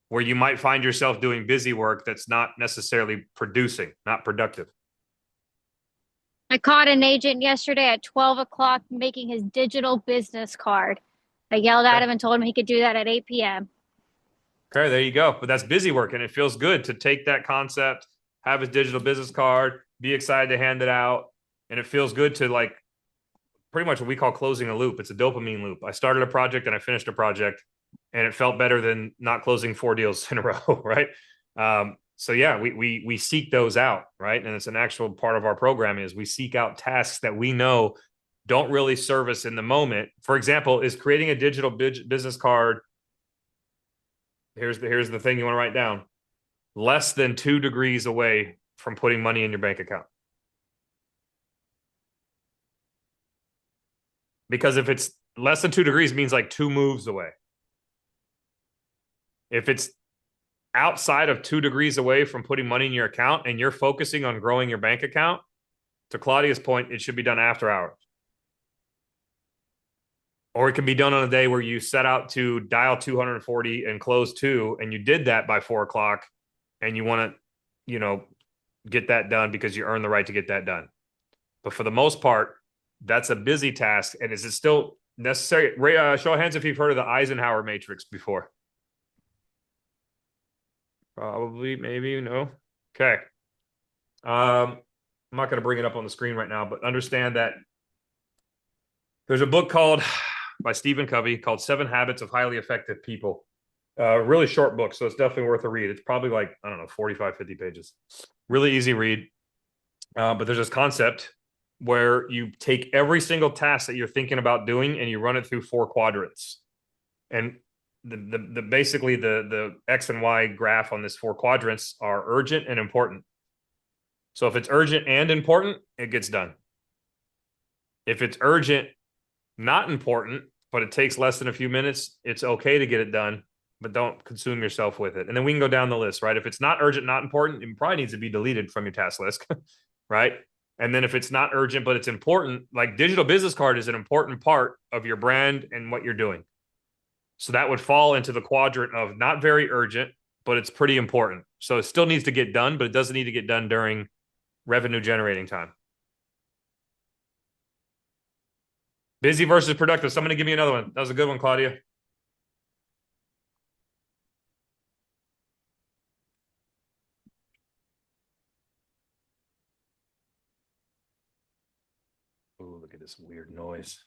where you might find yourself doing busy work that's not necessarily producing, not productive? I caught an agent yesterday at 12 o'clock making his digital business card. I yelled at him and told him he could do that at 8 p.m. Okay, there you go. But that's busy work, and it feels good to take that concept, have his digital business card, be excited to hand it out, and it feels good to pretty much what we call closing a loop. It's a dopamine loop. I started a project and I finished a project, and it felt better than not closing 4 deals in a row, right? So yeah, we seek those out, right? And it's an actual part of our program is we seek out tasks that we know don't really serve us in the moment. For example, is creating a digital business card. Here's the thing you want to write down. Less than 2 degrees away from putting money in your bank account. Because if it's less than 2 degrees means like 2 moves away. If it's outside of 2 degrees away from putting money in your account and you're focusing on growing your bank account, to Claudia's point, it should be done after hours. Or it can be done on a day where you set out to dial 240 and close 2, and you did that by 4 o'clock, and you want to, get that done because you earn the right to get that done. But for the most part, that's a busy task. And is it still necessary? Show of hands if you've heard of the Eisenhower matrix before. Probably, maybe, no. Okay. I'm not going to bring it up on the screen right now, but understand that there's a book by Stephen Covey called 7 Habits of Highly Effective People. Really short book, so it's definitely worth a read. It's probably 45, 50 pages. Really easy read. But there's this concept where you take every single task that you're thinking about doing and you run it through 4 quadrants. And basically the X and Y graph on this 4 quadrants are urgent and important. So if it's urgent and important, it gets done. If it's urgent, not important, but it takes less than a few minutes, it's okay to get it done, but don't consume yourself with it. And then we can go down the list, right? If it's not urgent, not important, it probably needs to be deleted from your task list, right? And then if it's not urgent, but it's important, like digital business card is an important part of your brand and what you're doing. So that would fall into the quadrant of not very urgent, but it's pretty important. So it still needs to get done, but it doesn't need to get done during revenue generating time. Busy versus productive. Somebody give me another one. That was a good one, Claudia. Ooh, look at this weird noise.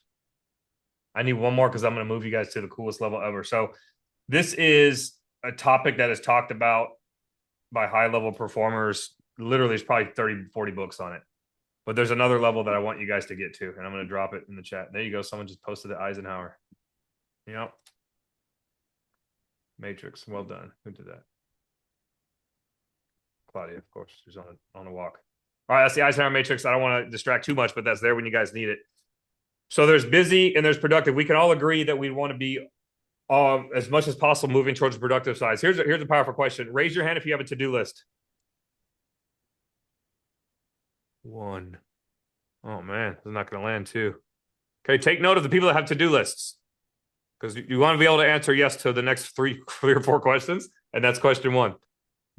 I need one more because I'm going to move you guys to the coolest level ever. So this is a topic that is talked about by high level performers. Literally, there's probably 30, 40 books on it. But there's another level that I want you guys to get to, and I'm going to drop it in the chat. There you go. Someone just posted the Eisenhower. Yep. Matrix. Well done. Who did that? Claudia, of course. She's on a walk. All right, that's the Eisenhower Matrix. I don't want to distract too much, but that's there when you guys need it. So there's busy and there's productive. We can all agree that we want to be as much as possible moving towards the productive side. Here's a powerful question. Raise your hand if you have a to-do list. One. Oh, man. This is not going to land, too. Okay, take note of the people that have to-do lists, because you want to be able to answer yes to the next three or four questions, and that's question one.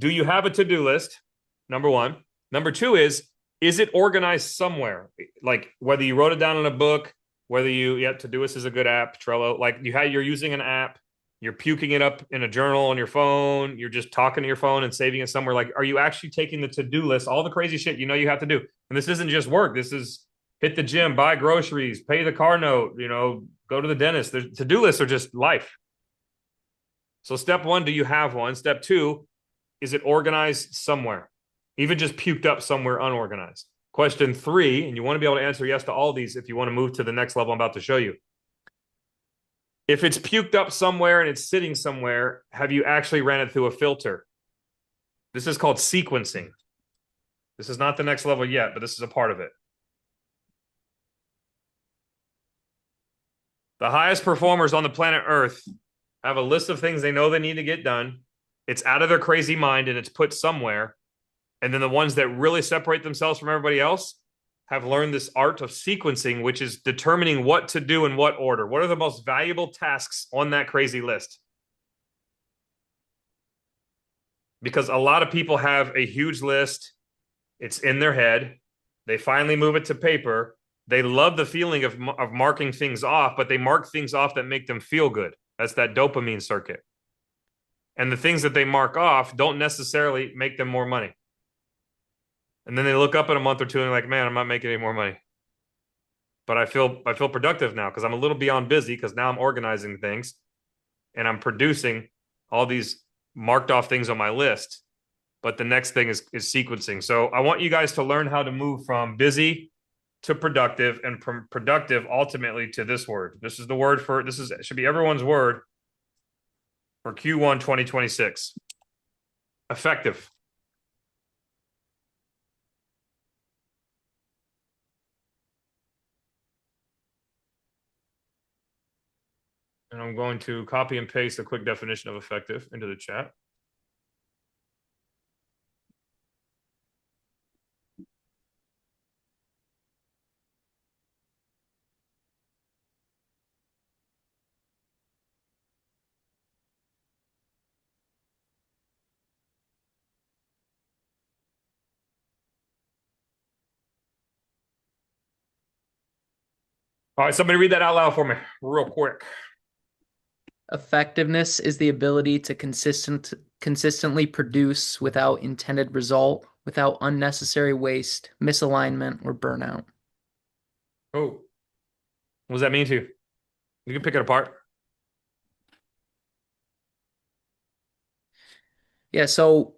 Do you have a to-do list? Number one. Number two is it organized somewhere? Like whether you wrote it down in a book, whether Todoist is a good app, Trello, like you're using an app, you're puking it up in a journal on your phone, you're just talking to your phone and saving it somewhere. Like, are you actually taking the to-do list, all the crazy shit you have to do? And this isn't just work. This is hit the gym, buy groceries, pay the car note, go to the dentist. The to-do lists are just life. So step one, do you have one? Step two, is it organized somewhere? Even just puked up somewhere unorganized. Question three, and you want to be able to answer yes to all these if you want to move to the next level I'm about to show you. If it's puked up somewhere and it's sitting somewhere, have you actually ran it through a filter? This is called sequencing. This is not the next level yet, but this is a part of it. The highest performers on the planet Earth have a list of things they know they need to get done. It's out of their crazy mind and it's put somewhere. And then the ones that really separate themselves from everybody else have learned this art of sequencing, which is determining what to do in what order. What are the most valuable tasks on that crazy list? Because a lot of people have a huge list. It's in their head. They finally move it to paper. They love the feeling of marking things off, but they mark things off that make them feel good. That's that dopamine circuit. And the things that they mark off don't necessarily make them more money. And then they look up in a month or two and they're like, man, I'm not making any more money. But I feel productive now because I'm a little beyond busy because now I'm organizing things and I'm producing all these marked off things on my list. But the next thing is sequencing. So I want you guys to learn how to move from busy to productive and from productive ultimately to this word. This is the word for, it should be everyone's word for Q1 2026. Effective. And I'm going to copy and paste a quick definition of effective into the chat. All right, somebody read that out loud for me real quick. Effectiveness is the ability to consistently produce without intended result, without unnecessary waste, misalignment, or burnout. Oh, what does that mean to you? You can pick it apart. Yeah, so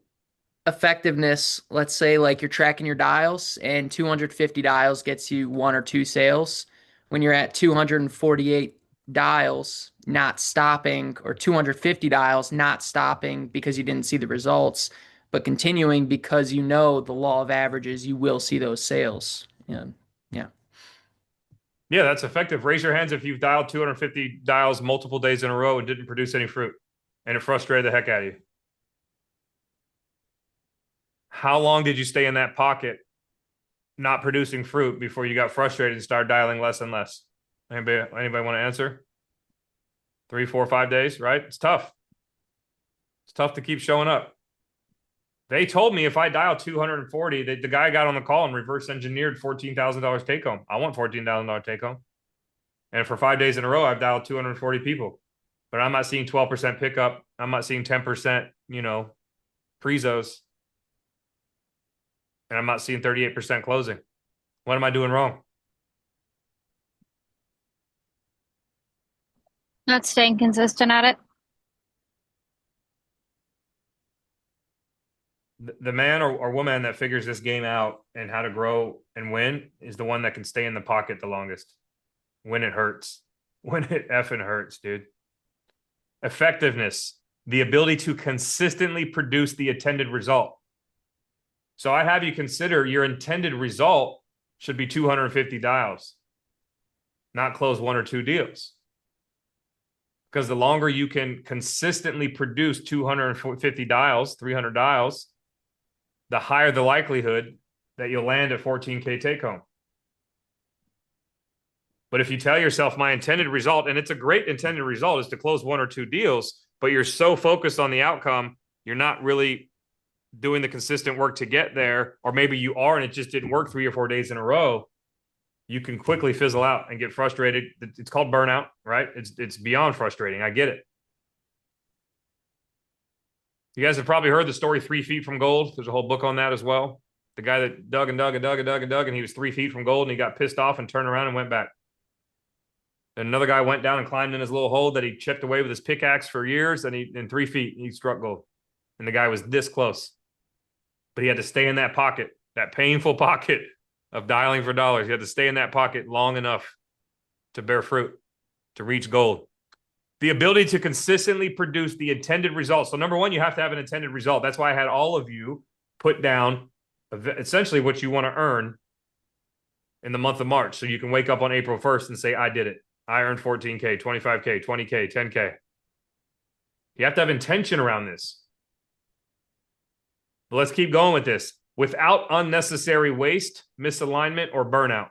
effectiveness, let's say like you're tracking your dials and 250 dials gets you one or two sales. When you're at 248 dials, not stopping, or 250 dials, not stopping because you didn't see the results, but continuing because you know the law of averages, you will see those sales. Yeah. Yeah, that's effective. Raise your hands if you've dialed 250 dials multiple days in a row and didn't produce any fruit, and it frustrated the heck out of you. How long did you stay in that pocket not producing fruit before you got frustrated and started dialing less and less? Anybody want to answer? 3, 4, 5 days, right? It's tough. It's tough to keep showing up. They told me if I dial 240, the guy got on the call and reverse engineered $14,000 take home. I want $14,000 take home. And for 5 days in a row, I've dialed 240 people, but I'm not seeing 12% pickup. I'm not seeing 10%, prezos. And I'm not seeing 38% closing. What am I doing wrong? Not staying consistent at it. The man or woman that figures this game out and how to grow and win is the one that can stay in the pocket the longest when it hurts. When it effing hurts, dude. Effectiveness, the ability to consistently produce the intended result. So I have you consider your intended result should be 250 dials, not close 1 or 2 deals. Because the longer you can consistently produce 250 dials, 300 dials, the higher the likelihood that you'll land at 14K take home. But if you tell yourself my intended result, and it's a great intended result, is to close 1 or 2 deals, but you're so focused on the outcome, you're not really doing the consistent work to get there, or maybe you are and it just didn't work 3 or 4 days in a row, you can quickly fizzle out and get frustrated. It's called burnout, right? It's beyond frustrating. I get it. You guys have probably heard the story 3 feet from gold. There's a whole book on that as well. The guy that dug and dug and dug and dug and dug, and he was 3 feet from gold, and he got pissed off and turned around and went back. And another guy went down and climbed in his little hole that he chipped away with his pickaxe for years, and in 3 feet, he struck gold. And the guy was this close. But he had to stay in that pocket, that painful pocket of dialing for dollars. He had to stay in that pocket long enough to bear fruit, to reach gold. The ability to consistently produce the intended result. So number one, you have to have an intended result. That's why I had all of you put down essentially what you want to earn in the month of March. So you can wake up on April 1st and say, I did it. I earned 14K, 25K, 20K, 10K. You have to have intention around this. But let's keep going with this. Without unnecessary waste, misalignment, or burnout.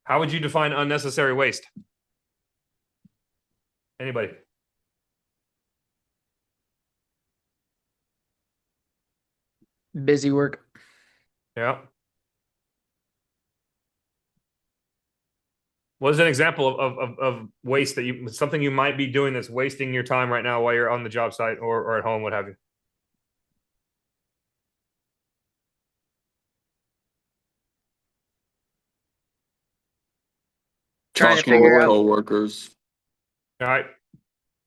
How would you define unnecessary waste? Anybody? Busy work. Yeah. What is an example of waste that something you might be doing that's wasting your time right now while you're on the job site or at home, what have you? Trying to Talking figure with out. coworkers. All right.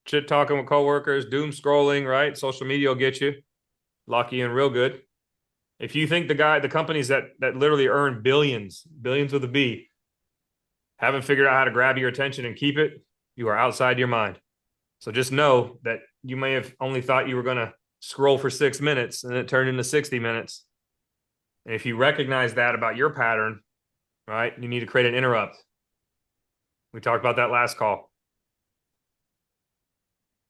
Shit talking with coworkers, doom scrolling, right? Social media will get you, lock you in real good. If you think the companies that literally earn billions with a B, haven't figured out how to grab your attention and keep it, you are outside your mind. So just know that you may have only thought you were going to scroll for 6 minutes and it turned into 60 minutes. And if you recognize that about your pattern, right, you need to create an interrupt. We talked about that last call.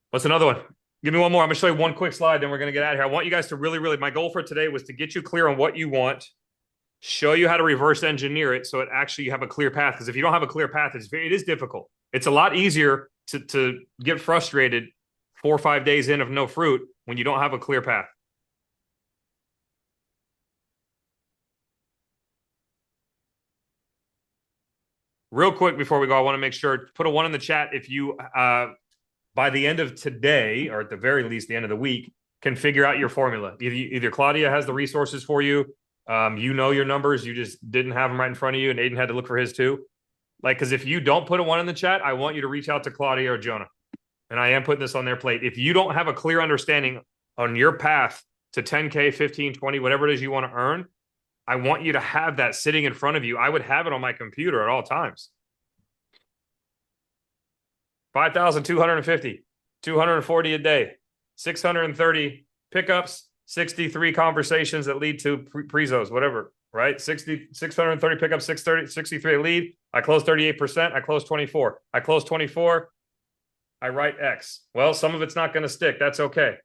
What's another one? Give me one more. I'm going to show you one quick slide, then we're going to get out of here. I want you guys to really, my goal for today was to get you clear on what you want, show you how to reverse engineer it so it actually you have a clear path. Because if you don't have a clear path, it is difficult. It's a lot easier to get frustrated 4 or 5 days in of no fruit when you don't have a clear path. Real quick before we go, I want to make sure, put a 1 in the chat if you, by the end of today, or at the very least the end of the week, can figure out your formula. Either Claudia has the resources for you, you know your numbers, you just didn't have them right in front of you, and Aiden had to look for his too. Because if you don't put a 1 in the chat, I want you to reach out to Claudia or Jonah. And I am putting this on their plate. If you don't have a clear understanding on your path to 10K, 15, 20, whatever it is you want to earn, I want you to have that sitting in front of you. I would have it on my computer at all times. 5,250, 240 a day, 630 pickups, 63 conversations that lead to prezos, whatever, right? 630 pickups, 63 a lead. I close 38%. I close 24. I close 24. I write X. Well, some of it's not going to stick. That's okay.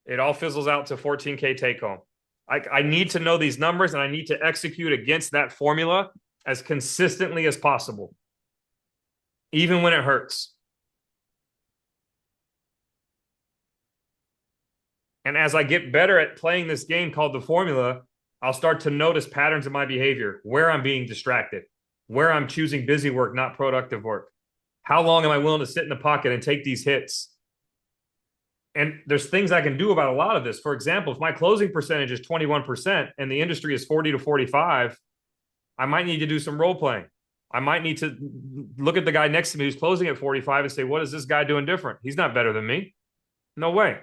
It all fizzles out to 14K take home. I need to know these numbers and I need to execute against that formula as consistently as possible, even when it hurts. And as I get better at playing this game called the formula, I'll start to notice patterns in my behavior, where I'm being distracted, where I'm choosing busy work, not productive work. How long am I willing to sit in the pocket and take these hits? And there's things I can do about a lot of this. For example, if my closing percentage is 21% and the industry is 40 to 45, I might need to do some role playing. I might need to look at the guy next to me who's closing at 45 and say, what is this guy doing different? He's not better than me. No way.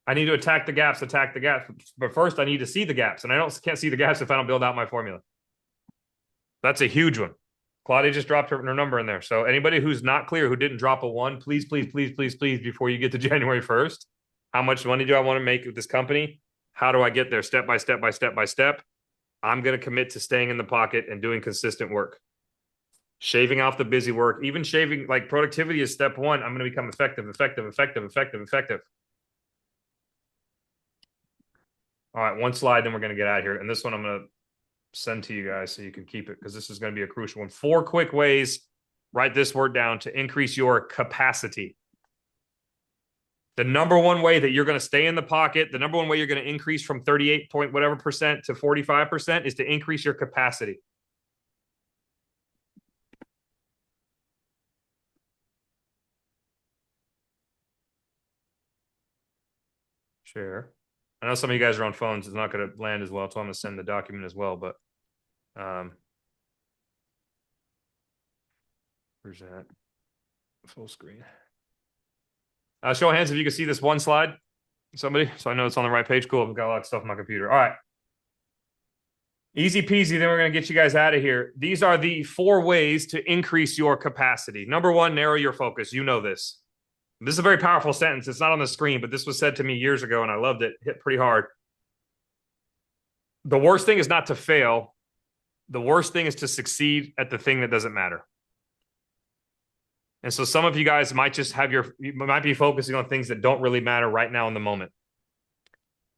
I need to attack the gaps. But first, I need to see the gaps. And can't see the gaps if I don't build out my formula. That's a huge one. Claudia just dropped her number in there. So anybody who's not clear, who didn't drop a 1, please, before you get to January 1st, how much money do I want to make with this company? How do I get there step by step? I'm going to commit to staying in the pocket and doing consistent work. Shaving off the busy work, even shaving, like productivity is step 1. I'm going to become effective. All right, one slide, then we're going to get out of here. And this one I'm going to send to you guys so you can keep it because this is going to be a crucial one. 4 quick ways, write this word down, to increase your capacity. The number one way that you're going to stay in the pocket, the number one way you're going to increase from 38 point whatever percent to 45% is to increase your capacity. Share. I know some of you guys are on phones. It's not going to land as well, so I'm going to send the document as well. But where's that? Full screen. Show of hands if you can see this one slide. Somebody, so I know it's on the right page. Cool. I've got a lot of stuff on my computer. All right. Easy peasy. Then we're going to get you guys out of here. These are the 4 ways to increase your capacity. Number 1, narrow your focus. You know this. This is a very powerful sentence. It's not on the screen, but this was said to me years ago, and I loved it. Hit pretty hard. The worst thing is not to fail. The worst thing is to succeed at the thing that doesn't matter. And so some of you guys might just you might be focusing on things that don't really matter right now in the moment.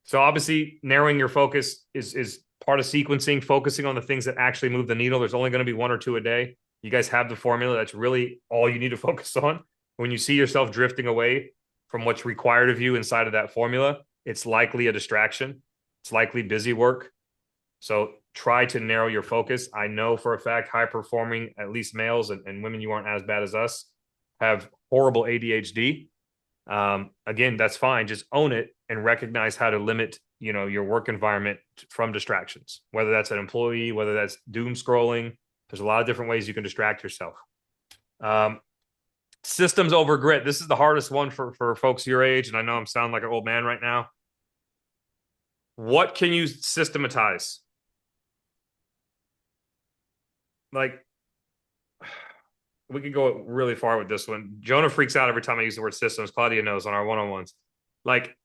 So obviously narrowing your focus is part of sequencing, focusing on the things that actually move the needle. There's only going to be 1 or 2 a day. You guys have the formula. That's really all you need to focus on. When you see yourself drifting away from what's required of you inside of that formula, it's likely a distraction. It's likely busy work. So try to narrow your focus. I know for a fact high performing, at least males and women, you aren't as bad as us, have horrible ADHD. Again, that's fine. Just own it and recognize how to limit, your work environment from distractions, whether that's an employee, whether that's doom scrolling. There's a lot of different ways you can distract yourself. Systems over grit. This is the hardest one for folks your age. And I know I'm sounding like an old man right now. What can you systematize? Like, we could go really far with this one. Jonah freaks out every time I use the word systems. Claudia knows on our one-on-ones. Like,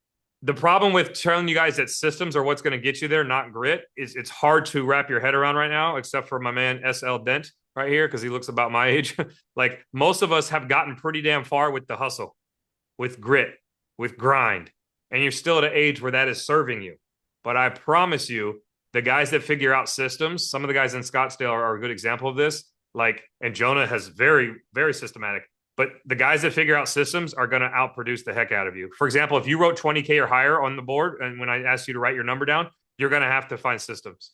the problem with telling you guys that systems are what's going to get you there, not grit, is it's hard to wrap your head around right now, except for my man SL Dent right here, because he looks about my age. Like, most of us have gotten pretty damn far with the hustle, with grit, with grind. And you're still at an age where that is serving you. But I promise you, the guys that figure out systems, some of the guys in Scottsdale are a good example of this. Like, and Jonah has very, very systematic. But the guys that figure out systems are going to outproduce the heck out of you. For example, if you wrote 20K or higher on the board, and when I asked you to write your number down, you're going to have to find systems.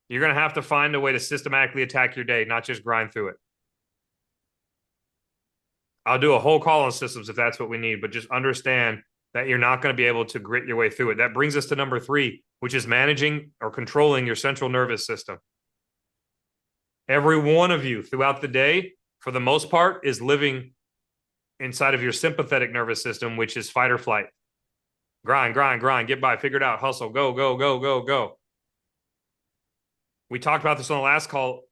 You're going to have to find a way to systematically attack your day, not just grind through it. I'll do a whole call on systems if that's what we need, but just understand that you're not going to be able to grit your way through it. That brings us to number 3, which is managing or controlling your central nervous system. Every one of you throughout the day, for the most part, is living inside of your sympathetic nervous system, which is fight or flight. Grind, get by, figure it out, hustle, go. We talked about this on the last call.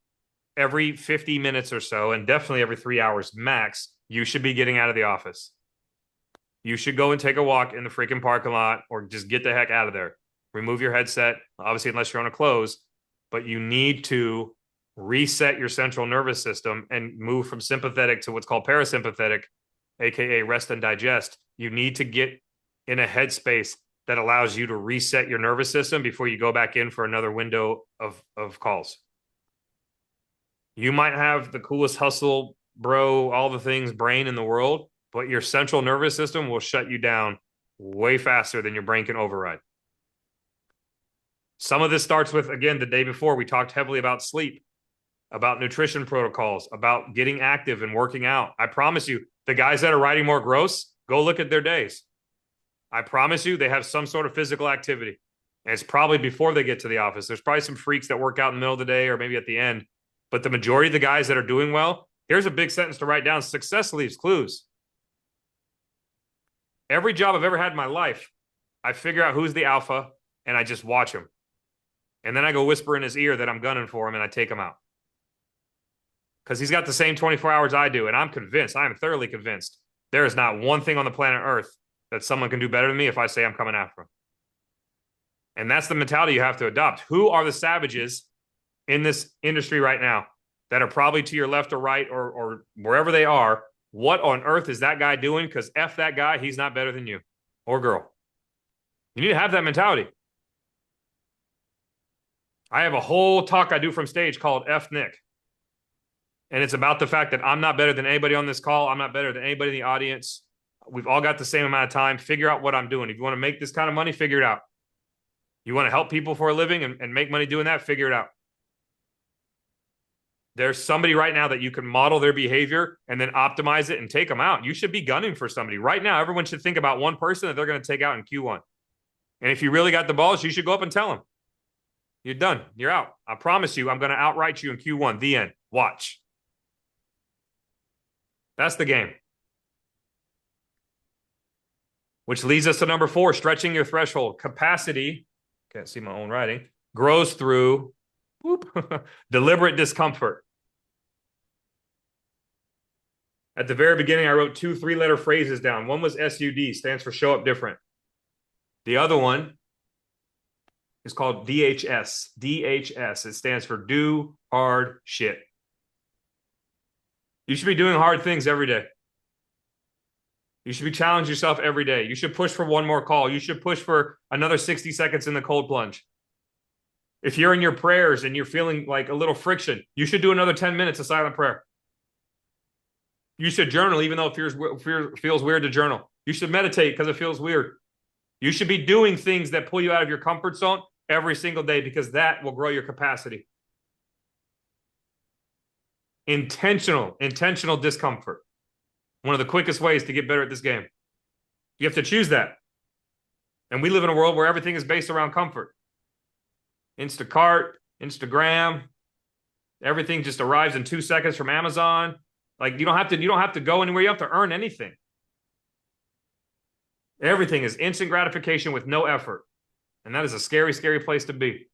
Every 50 minutes or so, and definitely every 3 hours max, you should be getting out of the office. You should go and take a walk in the freaking parking lot or just get the heck out of there. Remove your headset, obviously, unless you're on a close, but you need to reset your central nervous system and move from sympathetic to what's called parasympathetic, aka rest and digest. You need to get in a headspace that allows you to reset your nervous system before you go back in for another window of calls. You might have the coolest hustle, bro, all the things brain in the world, but your central nervous system will shut you down way faster than your brain can override. Some of this starts with, again, the day before, we talked heavily about sleep, about nutrition protocols, about getting active and working out. I promise you, the guys that are riding more gross, go look at their days. I promise you, they have some sort of physical activity. And it's probably before they get to the office. There's probably some freaks that work out in the middle of the day or maybe at the end. But the majority of the guys that are doing well, here's a big sentence to write down: success leaves clues. Every job I've ever had in my life, I figure out who's the alpha and I just watch him. And then I go whisper in his ear that I'm gunning for him and I take him out. Because he's got the same 24 hours I do. And I'm convinced, I am thoroughly convinced, there is not one thing on the planet Earth that someone can do better than me if I say I'm coming after him. And that's the mentality you have to adopt. Who are the savages in this industry right now that are probably to your left or right or wherever they are? What on earth is that guy doing? Because F that guy, he's not better than you or girl. You need to have that mentality. I have a whole talk I do from stage called F Nick. And it's about the fact that I'm not better than anybody on this call. I'm not better than anybody in the audience. We've all got the same amount of time. Figure out what I'm doing. If you want to make this kind of money, figure it out. You want to help people for a living and make money doing that, figure it out. There's somebody right now that you can model their behavior and then optimize it and take them out. You should be gunning for somebody. Right now, everyone should think about one person that they're going to take out in Q1. And if you really got the balls, you should go up and tell them. You're done. You're out. I promise you, I'm going to outright you in Q1. The end. Watch. That's the game. Which leads us to number 4, stretching your threshold. Capacity, can't see my own writing, grows through deliberate discomfort. At the very beginning, I wrote 2 3-letter phrases down. One was SUD, stands for show up different. The other one is called DHS. DHS, it stands for do hard shit. You should be doing hard things every day. You should be challenging yourself every day. You should push for one more call. You should push for another 60 seconds in the cold plunge. If you're in your prayers and you're feeling like a little friction, you should do another 10 minutes of silent prayer. You should journal, even though it feels weird to journal. You should meditate because it feels weird. You should be doing things that pull you out of your comfort zone every single day because that will grow your capacity. Intentional discomfort. One of the quickest ways to get better at this game. You have to choose that. And we live in a world where everything is based around comfort. Instacart, Instagram, everything just arrives in 2 seconds from Amazon. Like you don't have to go anywhere. You have to earn anything. Everything is instant gratification with no effort. And that is a scary, scary place to be.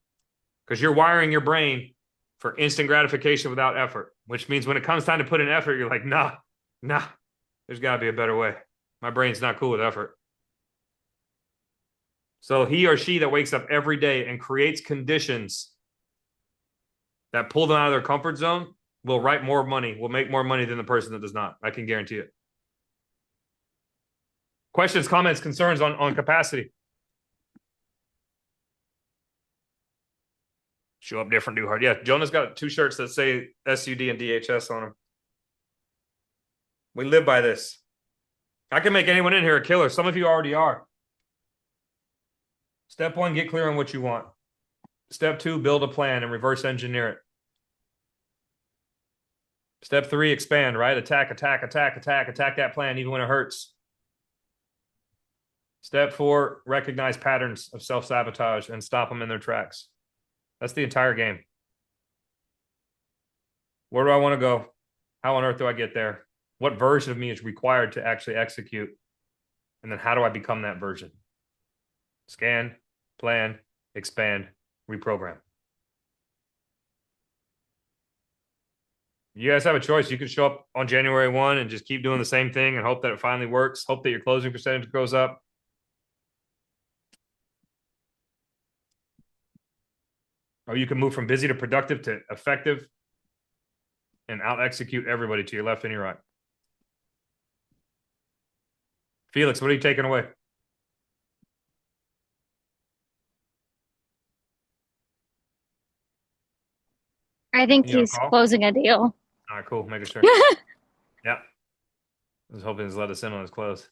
Because you're wiring your brain for instant gratification without effort. Which means when it comes time to put in effort, you're like, nah. There's got to be a better way. My brain's not cool with effort. So he or she that wakes up every day and creates conditions that pull them out of their comfort zone will write more money, will make more money than the person that does not. I can guarantee it. Questions, comments, concerns on capacity? Show up different, do hard. Yeah, Jonah's got 2 shirts that say SUD and DHS on them. We live by this. I can make anyone in here a killer. Some of you already are. Step 1, get clear on what you want. Step 2, build a plan and reverse engineer it. Step 3, expand, right? Attack that plan even when it hurts. Step 4, recognize patterns of self-sabotage and stop them in their tracks. That's the entire game. Where do I want to go? How on earth do I get there? What version of me is required to actually execute? And then how do I become that version? Scan, plan, expand, reprogram. You guys have a choice. You can show up on January 1 and just keep doing the same thing and hope that it finally works. Hope that your closing percentage goes up. Or you can move from busy to productive to effective and out-execute everybody to your left and your right. Felix, what are you taking away? I think You got a he's call? closing a deal. All right, cool. Making sure. Yeah. I was hoping to let us in on his close.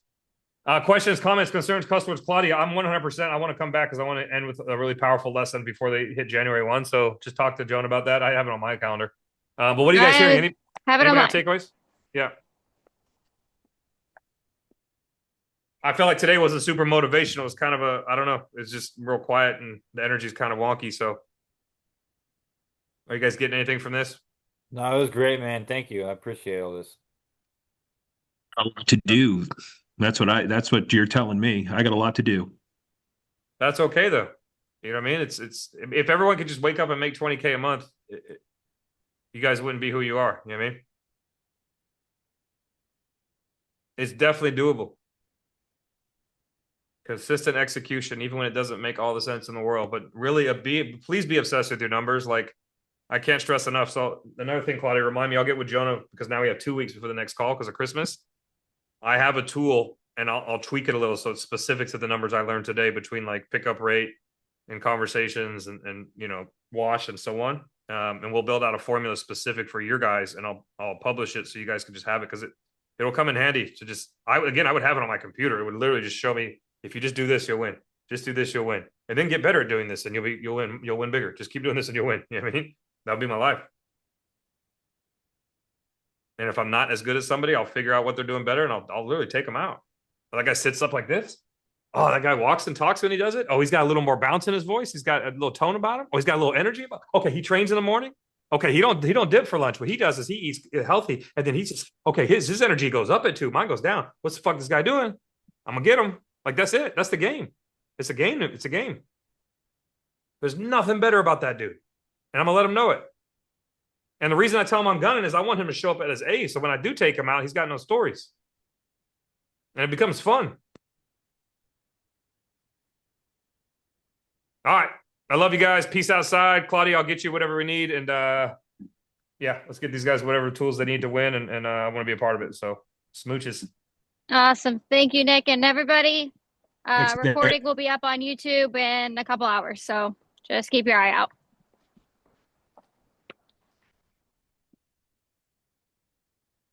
Questions, comments, concerns, customers, Claudia. I'm 100%. I want to come back because I want to end with a really powerful lesson before they hit January 1. So just talk to Joan about that. I have it on my calendar. But what are you guys hearing? Have it on Anybody have mine. takeaways? Yeah. I felt like today wasn't super motivational. It was kind of I don't know. It's just real quiet and the energy is kind of wonky. So are you guys getting anything from this? No, it was great, man. Thank you. I appreciate all this. A lot to do. That's what you're telling me. I got a lot to do. That's okay though. You know what I mean? It's if everyone could just wake up and make 20K a month, you guys wouldn't be who you are. You know what I mean? It's definitely doable. Consistent execution, even when it doesn't make all the sense in the world. But really, please be obsessed with your numbers. Like, I can't stress enough. So another thing, Claudia, remind me. I'll get with Jonah because now we have 2 weeks before the next call because of Christmas. I have a tool and I'll tweak it a little so it's specific to the numbers I learned today between like pickup rate and conversations and wash and so on. And we'll build out a formula specific for your guys, and I'll publish it so you guys can just have it because it'll come in handy to just I would have it on my computer. It would literally just show me if you just do this, you'll win. Just do this, you'll win. And then get better at doing this and you'll win bigger. Just keep doing this and you'll win. You know what I mean? That'll be my life. And if I'm not as good as somebody, I'll figure out what they're doing better and I'll literally take them out. That guy sits up like this. Oh, that guy walks and talks when he does it. Oh, he's got a little more bounce in his voice. He's got a little tone about him. Oh, he's got a little energy about him. Okay, he trains in the morning. Okay, he don't dip for lunch. What he does is he eats healthy, and then he's just okay. His energy goes up at 2. Mine goes down. What's the fuck this guy doing? I'm gonna get him. Like that's it. That's the game. It's a game. It's a game. There's nothing better about that dude, and I'm gonna let him know it. And the reason I tell him I'm gunning is I want him to show up at his A. So when I do take him out, he's got no stories, and it becomes fun. All right. I love you guys. Peace outside. Claudia, I'll get you whatever we need. And yeah, let's get these guys whatever tools they need to win. And I want to be a part of it. So smooches. Awesome. Thank you, Nick, and everybody. Thanks, Nick. Recording will be up on YouTube in a couple hours. So just keep your eye out.